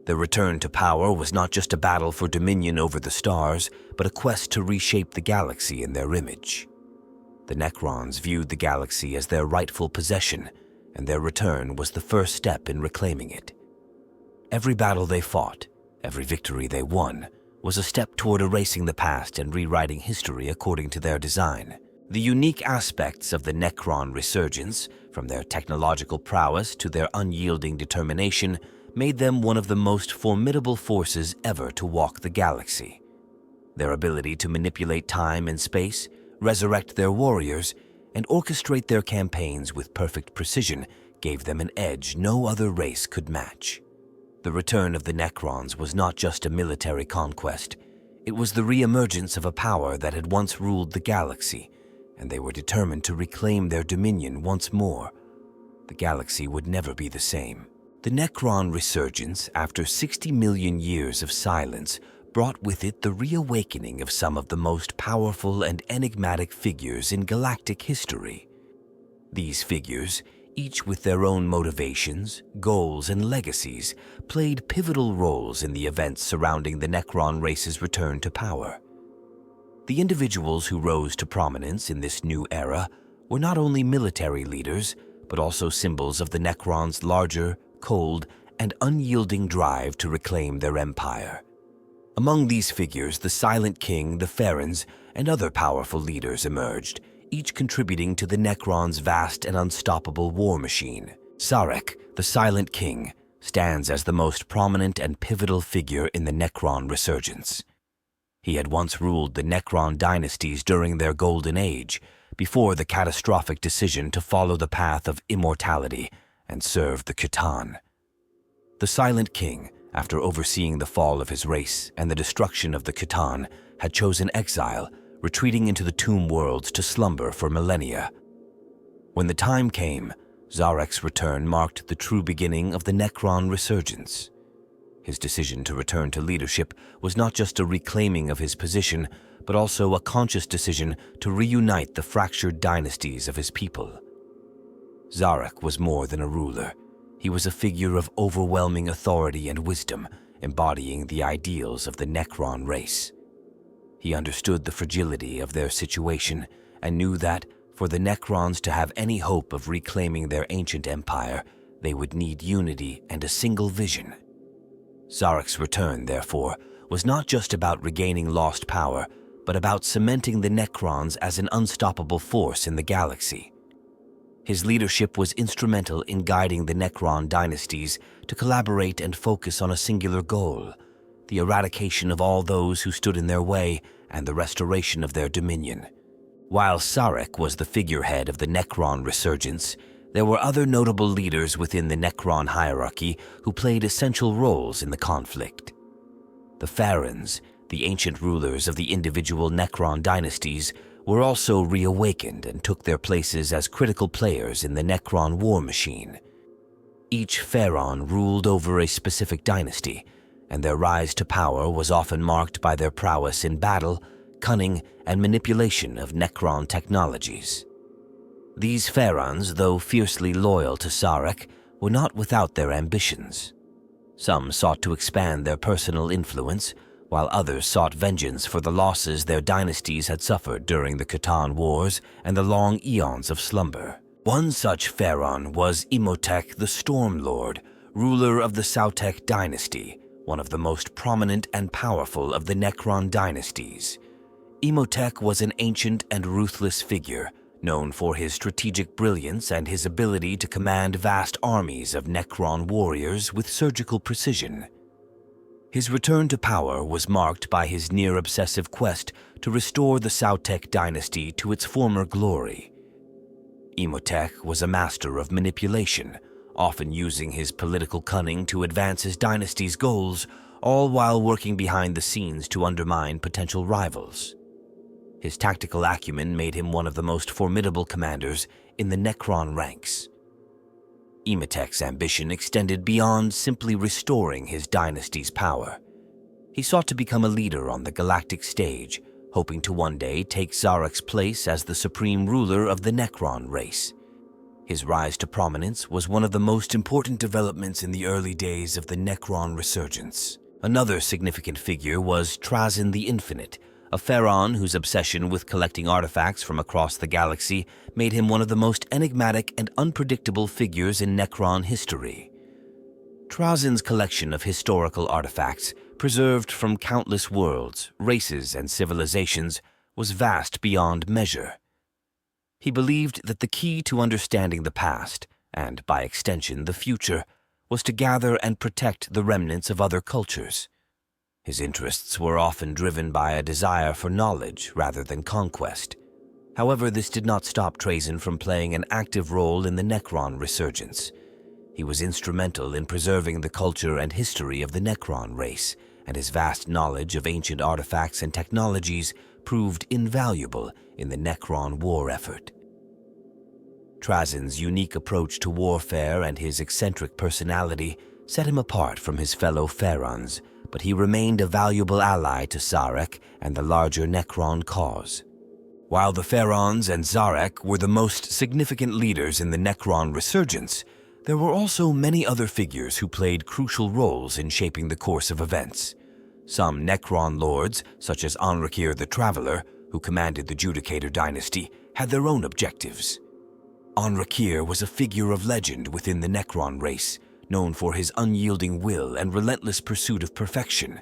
Their return to power was not just a battle for dominion over the stars, but a quest to reshape the galaxy in their image. The Necrons viewed the galaxy as their rightful possession, and their return was the first step in reclaiming it. Every battle they fought, every victory they won, was a step toward erasing the past and rewriting history according to their design. The unique aspects of the Necron resurgence, from their technological prowess to their unyielding determination, made them one of the most formidable forces ever to walk the galaxy. Their ability to manipulate time and space, resurrect their warriors, and orchestrate their campaigns with perfect precision gave them an edge no other race could match. The return of the Necrons was not just a military conquest. It was the re-emergence of a power that had once ruled the galaxy, and they were determined to reclaim their dominion once more. The galaxy would never be the same. The Necron resurgence, after 60 million years of silence, brought with it the reawakening of some of the most powerful and enigmatic figures in galactic history. These figures, each with their own motivations, goals, and legacies, played pivotal roles in the events surrounding the Necron race's return to power. The individuals who rose to prominence in this new era were not only military leaders, but also symbols of the Necrons' larger, cold, and unyielding drive to reclaim their empire. Among these figures, the Silent King, the Pharons, and other powerful leaders emerged, each contributing to the Necrons' vast and unstoppable war machine. Zarek, the Silent King, stands as the most prominent and pivotal figure in the Necron resurgence. He had once ruled the Necron dynasties during their golden age, before the catastrophic decision to follow the path of immortality and serve the Katan. The Silent King, after overseeing the fall of his race and the destruction of the Katan, had chosen exile, retreating into the tomb worlds to slumber for millennia. When the time came, Zarek's return marked the true beginning of the Necron resurgence. His decision to return to leadership was not just a reclaiming of his position, but also a conscious decision to reunite the fractured dynasties of his people. Zarek was more than a ruler. He was a figure of overwhelming authority and wisdom, embodying the ideals of the Necron race. He understood the fragility of their situation and knew that, for the Necrons to have any hope of reclaiming their ancient empire, they would need unity and a single vision. Zarek's return, therefore, was not just about regaining lost power, but about cementing the Necrons as an unstoppable force in the galaxy. His leadership was instrumental in guiding the Necron dynasties to collaborate and focus on a singular goal: the eradication of all those who stood in their way and the restoration of their dominion. While Zarek was the figurehead of the Necron resurgence, there were other notable leaders within the Necron hierarchy who played essential roles in the conflict. The Pharaons, the ancient rulers of the individual Necron dynasties, were also reawakened and took their places as critical players in the Necron war machine. Each Pharaon ruled over a specific dynasty, and their rise to power was often marked by their prowess in battle, cunning, and manipulation of Necron technologies. These Pharaons, though fiercely loyal to Zarek, were not without their ambitions. Some sought to expand their personal influence, while others sought vengeance for the losses their dynasties had suffered during the Katan Wars and the long eons of slumber. One such Pharaon was Imhotep the Storm Lord, ruler of the Sautek dynasty, one of the most prominent and powerful of the Necron dynasties. Imhotep was an ancient and ruthless figure, known for his strategic brilliance and his ability to command vast armies of Necron warriors with surgical precision. His return to power was marked by his near-obsessive quest to restore the Sautek dynasty to its former glory. Imhotep was a master of manipulation, often using his political cunning to advance his dynasty's goals, all while working behind the scenes to undermine potential rivals. His tactical acumen made him one of the most formidable commanders in the Necron ranks. Imhotep's ambition extended beyond simply restoring his dynasty's power. He sought to become a leader on the Galactic stage, hoping to one day take Zarek's place as the supreme ruler of the Necron race. His rise to prominence was one of the most important developments in the early days of the Necron resurgence. Another significant figure was Trazyn the Infinite, a Pharaon whose obsession with collecting artifacts from across the galaxy made him one of the most enigmatic and unpredictable figures in Necron history. Trazyn's collection of historical artifacts, preserved from countless worlds, races, and civilizations, was vast beyond measure. He believed that the key to understanding the past, and by extension the future, was to gather and protect the remnants of other cultures. His interests were often driven by a desire for knowledge rather than conquest. However, this did not stop Trazyn from playing an active role in the Necron resurgence. He was instrumental in preserving the culture and history of the Necron race, and his vast knowledge of ancient artifacts and technologies proved invaluable in the Necron war effort. Trazyn's unique approach to warfare and his eccentric personality set him apart from his fellow Pharaons, but he remained a valuable ally to Zarek and the larger Necron cause. While the Pharaons and Zarek were the most significant leaders in the Necron resurgence, there were also many other figures who played crucial roles in shaping the course of events. Some Necron lords, such as Anrakir the Traveler, who commanded the Judicator dynasty, had their own objectives. Anrakir was a figure of legend within the Necron race, known for his unyielding will and relentless pursuit of perfection.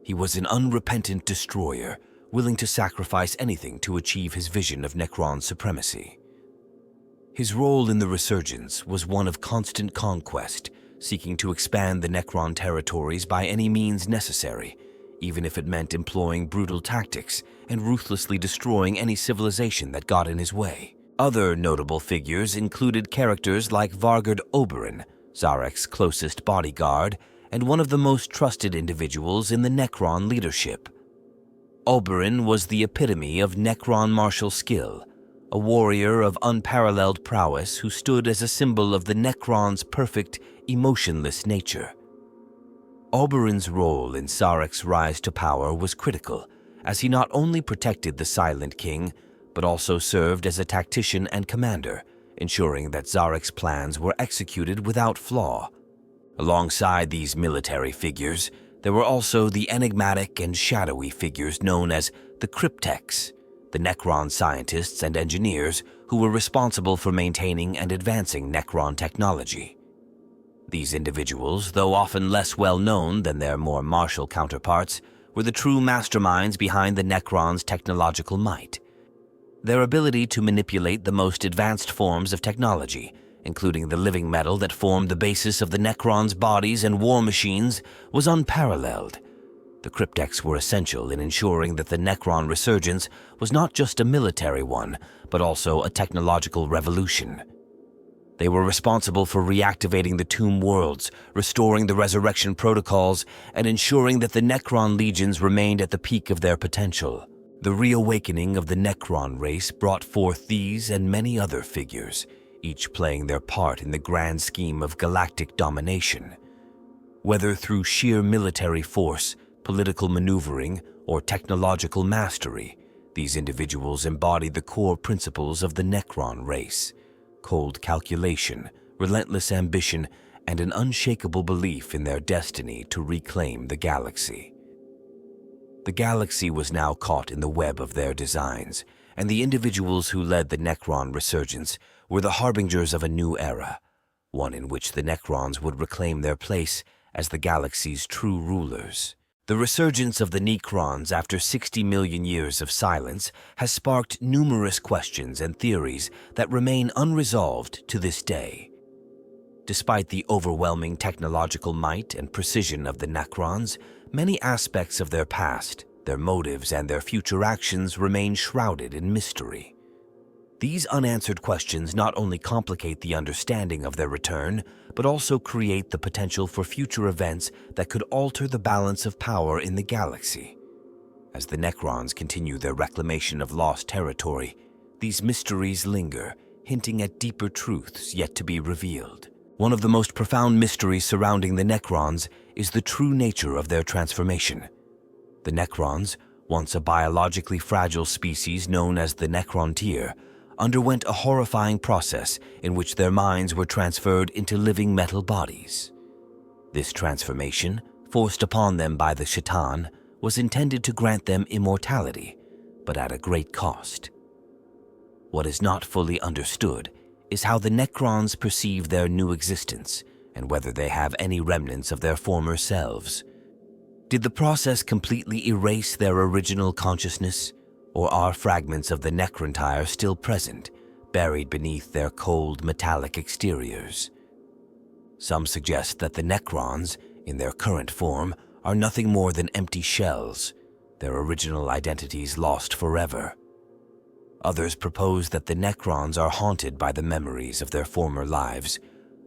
He was an unrepentant destroyer, willing to sacrifice anything to achieve his vision of Necron supremacy. His role in the resurgence was one of constant conquest, seeking to expand the Necron territories by any means necessary, even if it meant employing brutal tactics and ruthlessly destroying any civilization that got in his way. Other notable figures included characters like Vargard Oberyn, Zarek's closest bodyguard, and one of the most trusted individuals in the Necron leadership. Oberyn was the epitome of Necron martial skill, a warrior of unparalleled prowess who stood as a symbol of the Necron's perfect, emotionless nature. Oberyn's role in Zarek's rise to power was critical, as he not only protected the Silent King, but also served as a tactician and commander, ensuring that Zarek's plans were executed without flaw. Alongside these military figures, there were also the enigmatic and shadowy figures known as the Crypteks, the Necron scientists and engineers who were responsible for maintaining and advancing Necron technology. These individuals, though often less well-known than their more martial counterparts, were the true masterminds behind the Necron's technological might. Their ability to manipulate the most advanced forms of technology, including the living metal that formed the basis of the Necron's bodies and war machines, was unparalleled. The Crypteks were essential in ensuring that the Necron resurgence was not just a military one, but also a technological revolution. They were responsible for reactivating the Tomb Worlds, restoring the resurrection protocols, and ensuring that the Necron legions remained at the peak of their potential. The reawakening of the Necron race brought forth these and many other figures, each playing their part in the grand scheme of galactic domination. Whether through sheer military force, political maneuvering, or technological mastery, these individuals embodied the core principles of the Necron race: cold calculation, relentless ambition, and an unshakable belief in their destiny to reclaim the galaxy. The galaxy was now caught in the web of their designs, and the individuals who led the Necron resurgence were the harbingers of a new era, one in which the Necrons would reclaim their place as the galaxy's true rulers. The resurgence of the Necrons after 60 million years of silence has sparked numerous questions and theories that remain unresolved to this day. Despite the overwhelming technological might and precision of the Necrons, many aspects of their past, their motives, and their future actions remain shrouded in mystery. These unanswered questions not only complicate the understanding of their return, but also create the potential for future events that could alter the balance of power in the galaxy. As the Necrons continue their reclamation of lost territory, these mysteries linger, hinting at deeper truths yet to be revealed. One of the most profound mysteries surrounding the Necrons is the true nature of their transformation. The Necrons, once a biologically fragile species known as the Necrontyr, underwent a horrifying process in which their minds were transferred into living metal bodies. This transformation, forced upon them by the Katan, was intended to grant them immortality, but at a great cost. What is not fully understood is how the Necrons perceive their new existence and whether they have any remnants of their former selves. Did the process completely erase their original consciousness, or are fragments of the Necrontyr still present, buried beneath their cold, metallic exteriors? Some suggest that the Necrons, in their current form, are nothing more than empty shells, their original identities lost forever. Others propose that the Necrons are haunted by the memories of their former lives,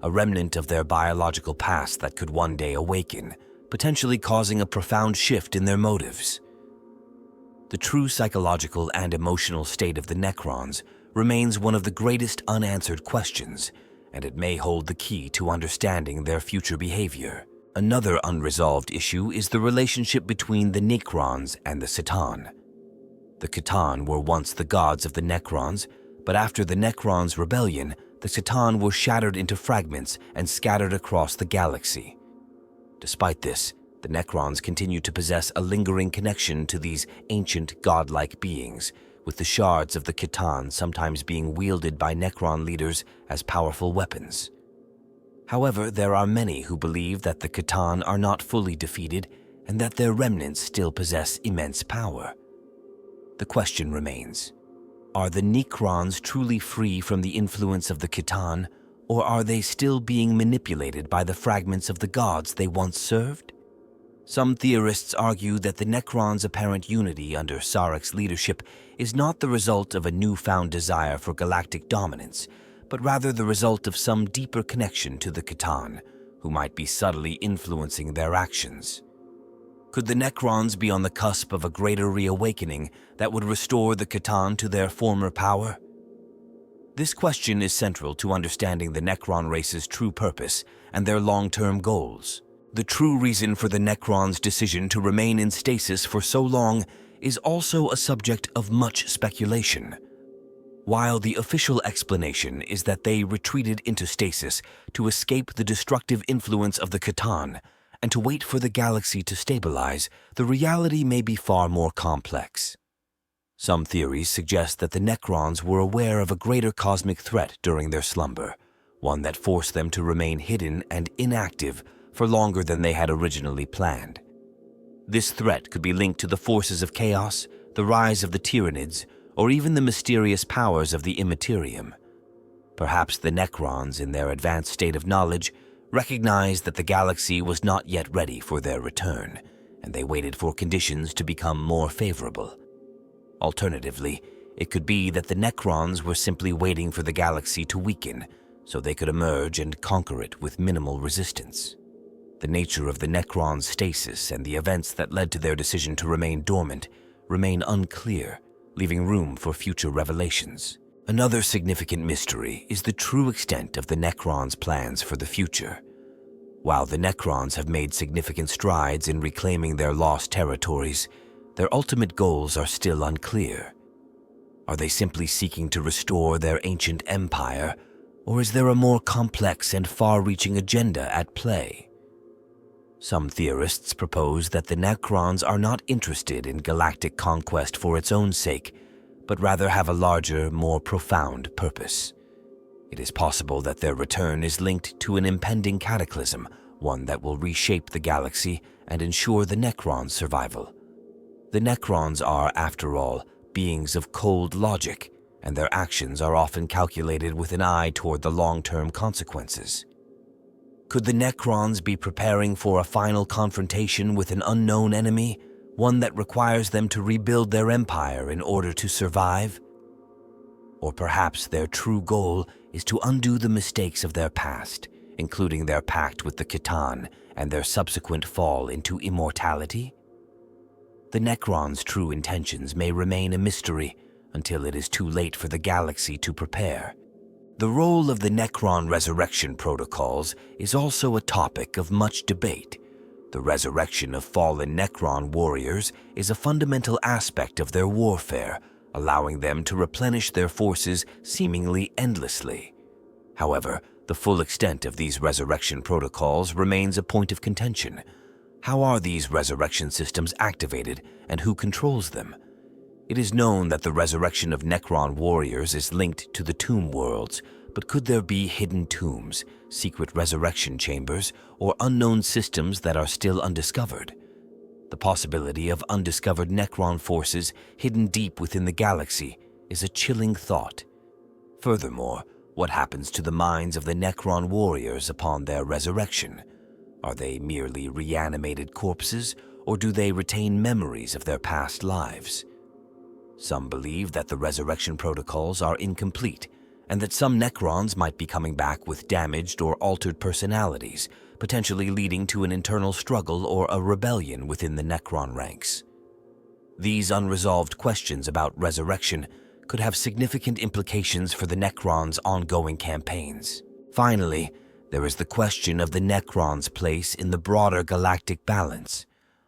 a remnant of their biological past that could one day awaken, potentially causing a profound shift in their motives. The true psychological and emotional state of the Necrons remains one of the greatest unanswered questions, and it may hold the key to understanding their future behavior. Another unresolved issue is the relationship between the Necrons and the Katan. The Katan were once the gods of the Necrons, but after the Necrons' rebellion, the Katan were shattered into fragments and scattered across the galaxy. Despite this, the Necrons continue to possess a lingering connection to these ancient godlike beings, with the shards of the Katan sometimes being wielded by Necron leaders as powerful weapons. However, there are many who believe that the Katan are not fully defeated and that their remnants still possess immense power. The question remains, Are the Necrons truly free from the influence of the Katan, or are they still being manipulated by the fragments of the gods they once served? Some theorists argue that the Necrons' apparent unity under Sarek's leadership is not the result of a newfound desire for galactic dominance, but rather the result of some deeper connection to the Katan, who might be subtly influencing their actions. Could the Necrons be on the cusp of a greater reawakening that would restore the Katan to their former power? This question is central to understanding the Necron race's true purpose and their long-term goals. The true reason for the Necrons' decision to remain in stasis for so long is also a subject of much speculation. While the official explanation is that they retreated into stasis to escape the destructive influence of the Katan and to wait for the galaxy to stabilize, the reality may be far more complex. Some theories suggest that the Necrons were aware of a greater cosmic threat during their slumber, one that forced them to remain hidden and inactive for longer than they had originally planned. This threat could be linked to the forces of chaos, the rise of the Tyranids, or even the mysterious powers of the Imperium. Perhaps the Necrons, in their advanced state of knowledge, recognized that the galaxy was not yet ready for their return, and they waited for conditions to become more favorable. Alternatively, it could be that the Necrons were simply waiting for the galaxy to weaken so they could emerge and conquer it with minimal resistance. The nature of the Necrons' stasis and the events that led to their decision to remain dormant remain unclear, leaving room for future revelations. Another significant mystery is the true extent of the Necrons' plans for the future. While the Necrons have made significant strides in reclaiming their lost territories, their ultimate goals are still unclear. Are they simply seeking to restore their ancient empire, or is there a more complex and far-reaching agenda at play? Some theorists propose that the Necrons are not interested in galactic conquest for its own sake, but rather have a larger, more profound purpose. It is possible that their return is linked to an impending cataclysm, one that will reshape the galaxy and ensure the Necrons' survival. The Necrons are, after all, beings of cold logic, and their actions are often calculated with an eye toward the long-term consequences. Could the Necrons be preparing for a final confrontation with an unknown enemy, one that requires them to rebuild their empire in order to survive? Or perhaps their true goal is to undo the mistakes of their past, including their pact with the Katan and their subsequent fall into immortality? The Necrons' true intentions may remain a mystery until it is too late for the galaxy to prepare. The role of the Necron resurrection protocols is also a topic of much debate. The resurrection of fallen Necron warriors is a fundamental aspect of their warfare, allowing them to replenish their forces seemingly endlessly. However, the full extent of these resurrection protocols remains a point of contention. How are these resurrection systems activated, and who controls them? It is known that the resurrection of Necron warriors is linked to the tomb worlds, but could there be hidden tombs, secret resurrection chambers, or unknown systems that are still undiscovered? The possibility of undiscovered Necron forces hidden deep within the galaxy is a chilling thought. Furthermore, what happens to the minds of the Necron warriors upon their resurrection? Are they merely reanimated corpses, or do they retain memories of their past lives? Some believe that the resurrection protocols are incomplete, and that some Necrons might be coming back with damaged or altered personalities, potentially leading to an internal struggle or a rebellion within the Necron ranks. These unresolved questions about resurrection could have significant implications for the Necrons' ongoing campaigns. Finally, there is the question of the Necrons' place in the broader galactic balance.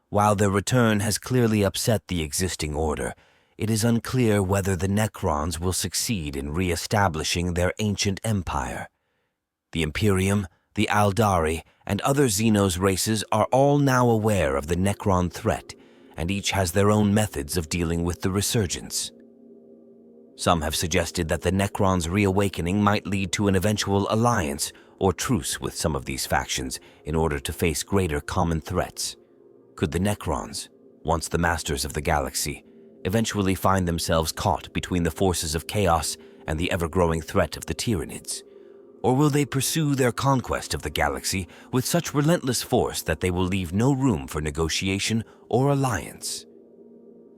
While their return has clearly upset the existing order, it is unclear whether the Necrons will succeed in re-establishing their ancient empire. The Imperium, the Eldar, and other Xenos races are all now aware of the Necron threat, and each has their own methods of dealing with the resurgence. Some have suggested that the Necrons' reawakening might lead to an eventual alliance or truce with some of these factions in order to face greater common threats. Could the Necrons, once the masters of the galaxy, eventually find themselves caught between the forces of chaos and the ever-growing threat of the Tyranids? Or will they pursue their conquest of the galaxy with such relentless force that they will leave no room for negotiation or alliance?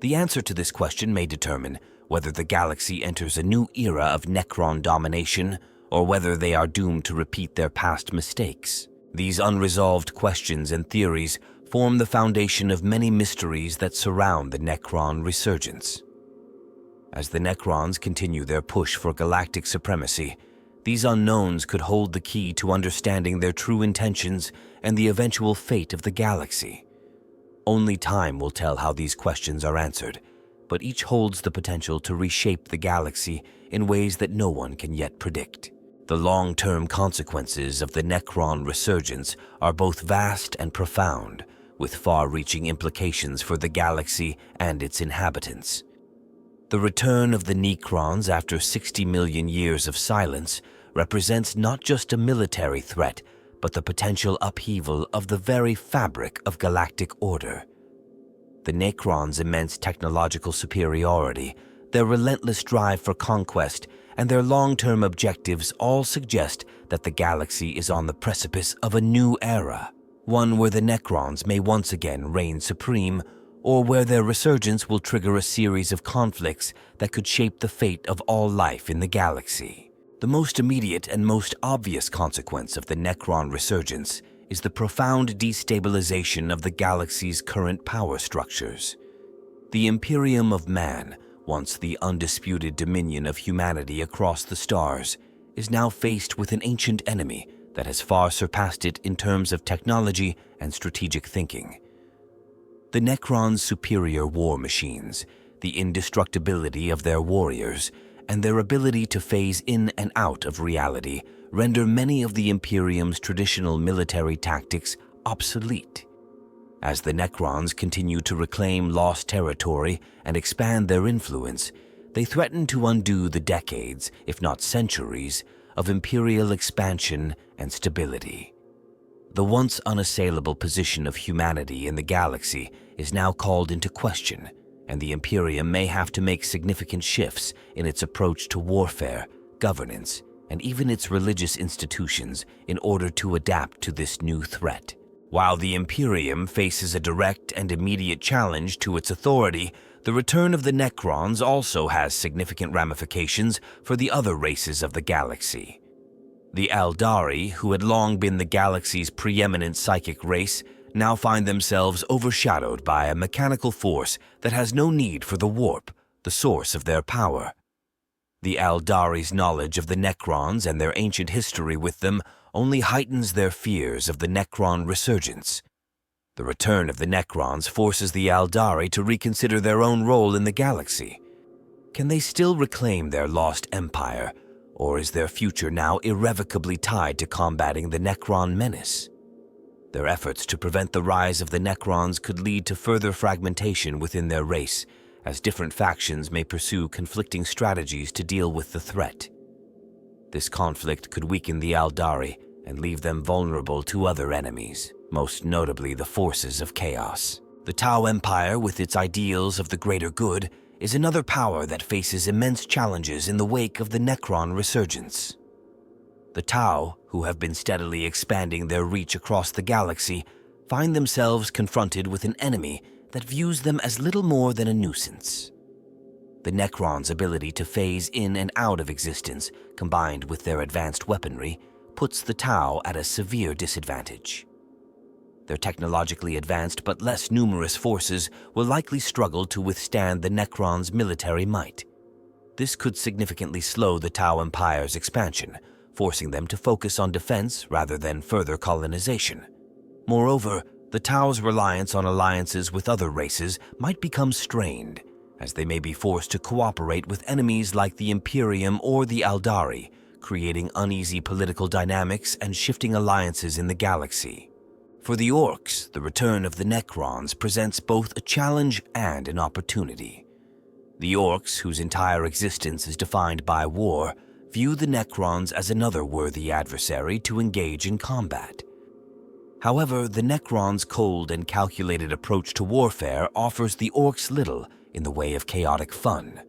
The answer to this question may determine whether the galaxy enters a new era of Necron domination or whether they are doomed to repeat their past mistakes. These unresolved questions and theories form the foundation of many mysteries that surround the Necron resurgence. As the Necrons continue their push for galactic supremacy, these unknowns could hold the key to understanding their true intentions and the eventual fate of the galaxy. Only time will tell how these questions are answered, but each holds the potential to reshape the galaxy in ways that no one can yet predict. The long-term consequences of the Necron resurgence are both vast and profound, with far-reaching implications for the galaxy and its inhabitants. The return of the Necrons after 60 million years of silence represents not just a military threat, but the potential upheaval of the very fabric of galactic order. The Necrons' immense technological superiority, their relentless drive for conquest, and their long-term objectives all suggest that the galaxy is on the precipice of a new era, one where the Necrons may once again reign supreme, or where their resurgence will trigger a series of conflicts that could shape the fate of all life in the galaxy. The most immediate and most obvious consequence of the Necron resurgence is the profound destabilization of the galaxy's current power structures. The Imperium of Man, once the undisputed dominion of humanity across the stars, is now faced with an ancient enemy that has far surpassed it in terms of technology and strategic thinking. The Necrons' superior war machines, the indestructibility of their warriors, and their ability to phase in and out of reality render many of the Imperium's traditional military tactics obsolete. As the Necrons continue to reclaim lost territory and expand their influence, they threaten to undo the decades, if not centuries, of Imperial expansion and stability. The once unassailable position of humanity in the galaxy is now called into question, and the Imperium may have to make significant shifts in its approach to warfare, governance, and even its religious institutions in order to adapt to this new threat. While the Imperium faces a direct and immediate challenge to its authority, the return of the Necrons also has significant ramifications for the other races of the galaxy. The Eldar, who had long been the galaxy's preeminent psychic race, now find themselves overshadowed by a mechanical force that has no need for the warp, the source of their power. The Eldari's knowledge of the Necrons and their ancient history with them only heightens their fears of the Necron resurgence. The return of the Necrons forces the Eldar to reconsider their own role in the galaxy. Can they still reclaim their lost empire, or is their future now irrevocably tied to combating the Necron menace? Their efforts to prevent the rise of the Necrons could lead to further fragmentation within their race, as different factions may pursue conflicting strategies to deal with the threat. This conflict could weaken the Eldar and leave them vulnerable to other enemies, most notably the forces of chaos. The Tau Empire, with its ideals of the greater good, is another power that faces immense challenges in the wake of the Necron resurgence. The Tau, who have been steadily expanding their reach across the galaxy, find themselves confronted with an enemy that views them as little more than a nuisance. The Necrons' ability to phase in and out of existence, combined with their advanced weaponry, puts the Tau at a severe disadvantage. Their technologically advanced but less numerous forces will likely struggle to withstand the Necrons' military might. This could significantly slow the Tau Empire's expansion, forcing them to focus on defense rather than further colonization. Moreover, the Tau's reliance on alliances with other races might become strained, as they may be forced to cooperate with enemies like the Imperium or the Eldar, creating uneasy political dynamics and shifting alliances in the galaxy. For the Orcs, the return of the Necrons presents both a challenge and an opportunity. The Orcs, whose entire existence is defined by war, view the Necrons as another worthy adversary to engage in combat. However, the Necrons' cold and calculated approach to warfare offers the Orcs little in the way of chaotic fun.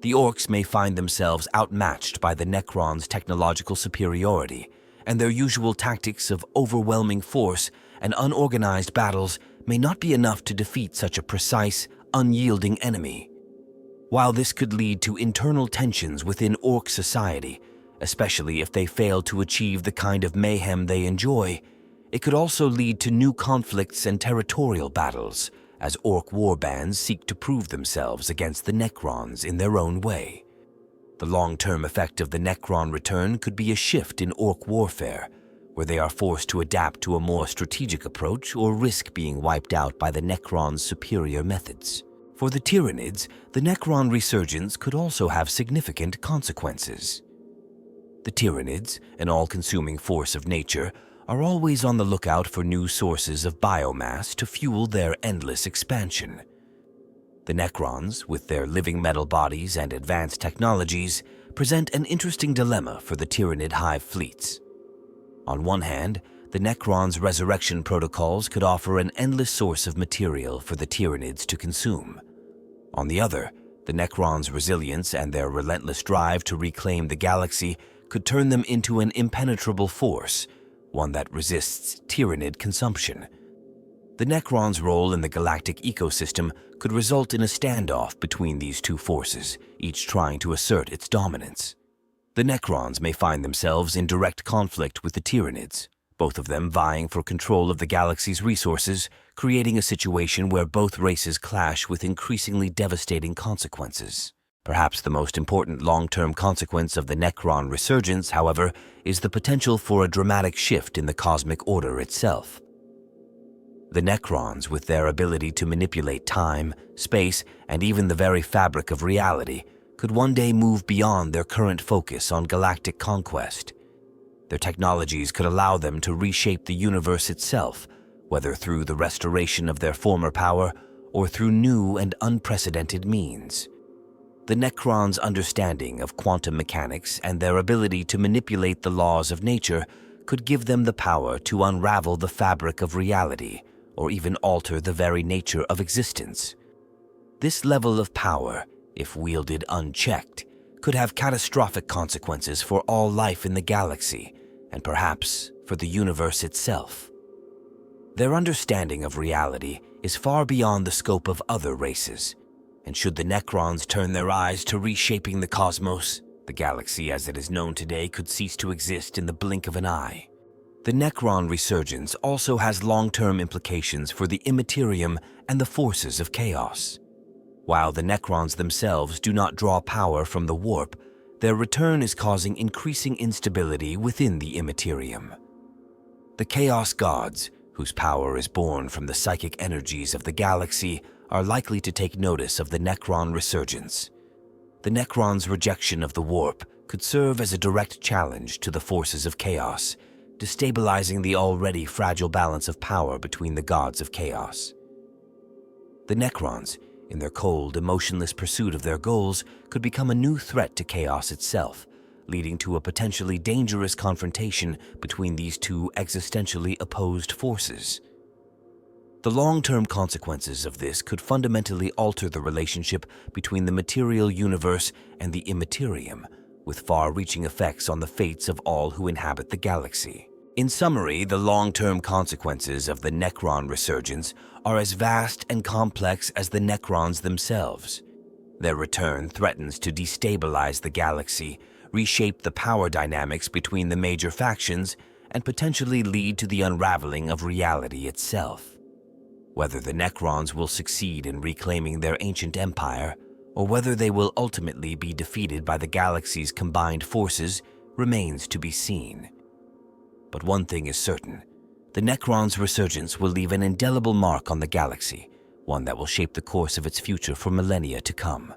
The Orcs may find themselves outmatched by the Necrons' technological superiority, and their usual tactics of overwhelming force and unorganized battles may not be enough to defeat such a precise, unyielding enemy. While this could lead to internal tensions within Orc society, especially if they fail to achieve the kind of mayhem they enjoy, it could also lead to new conflicts and territorial battles, as Orc warbands seek to prove themselves against the Necrons in their own way. The long-term effect of the Necron return could be a shift in Orc warfare, where they are forced to adapt to a more strategic approach or risk being wiped out by the Necron's superior methods. For the Tyranids, the Necron resurgence could also have significant consequences. The Tyranids, an all-consuming force of nature, are always on the lookout for new sources of biomass to fuel their endless expansion. The Necrons, with their living metal bodies and advanced technologies, present an interesting dilemma for the Tyranid hive fleets. On one hand, the Necrons' resurrection protocols could offer an endless source of material for the Tyranids to consume. On the other, the Necrons' resilience and their relentless drive to reclaim the galaxy could turn them into an impenetrable force, one that resists Tyranid consumption. The Necrons' role in the galactic ecosystem could result in a standoff between these two forces, each trying to assert its dominance. The Necrons may find themselves in direct conflict with the Tyranids, both of them vying for control of the galaxy's resources, creating a situation where both races clash with increasingly devastating consequences. Perhaps the most important long-term consequence of the Necron resurgence, however, is the potential for a dramatic shift in the cosmic order itself. The Necrons, with their ability to manipulate time, space, and even the very fabric of reality, could one day move beyond their current focus on galactic conquest. Their technologies could allow them to reshape the universe itself, whether through the restoration of their former power or through new and unprecedented means. The Necrons' understanding of quantum mechanics and their ability to manipulate the laws of nature could give them the power to unravel the fabric of reality or even alter the very nature of existence. This level of power, if wielded unchecked, could have catastrophic consequences for all life in the galaxy and perhaps for the universe itself. Their understanding of reality is far beyond the scope of other races, and should the Necrons turn their eyes to reshaping the cosmos, the galaxy as it is known today could cease to exist in the blink of an eye. The Necron resurgence also has long-term implications for the Imperium and the forces of chaos. While the Necrons themselves do not draw power from the warp, their return is causing increasing instability within the Imperium. The Chaos Gods, whose power is born from the psychic energies of the galaxy, are likely to take notice of the Necron resurgence. The Necrons' rejection of the warp could serve as a direct challenge to the forces of chaos, destabilizing the already fragile balance of power between the gods of chaos. The Necrons, in their cold, emotionless pursuit of their goals, could become a new threat to chaos itself, leading to a potentially dangerous confrontation between these two existentially opposed forces. The long-term consequences of this could fundamentally alter the relationship between the material universe and the Imperium, with far-reaching effects on the fates of all who inhabit the galaxy. In summary, the long-term consequences of the Necron resurgence are as vast and complex as the Necrons themselves. Their return threatens to destabilize the galaxy, reshape the power dynamics between the major factions, and potentially lead to the unraveling of reality itself. Whether the Necrons will succeed in reclaiming their ancient empire, or whether they will ultimately be defeated by the galaxy's combined forces, remains to be seen. But one thing is certain: the Necrons' resurgence will leave an indelible mark on the galaxy, one that will shape the course of its future for millennia to come.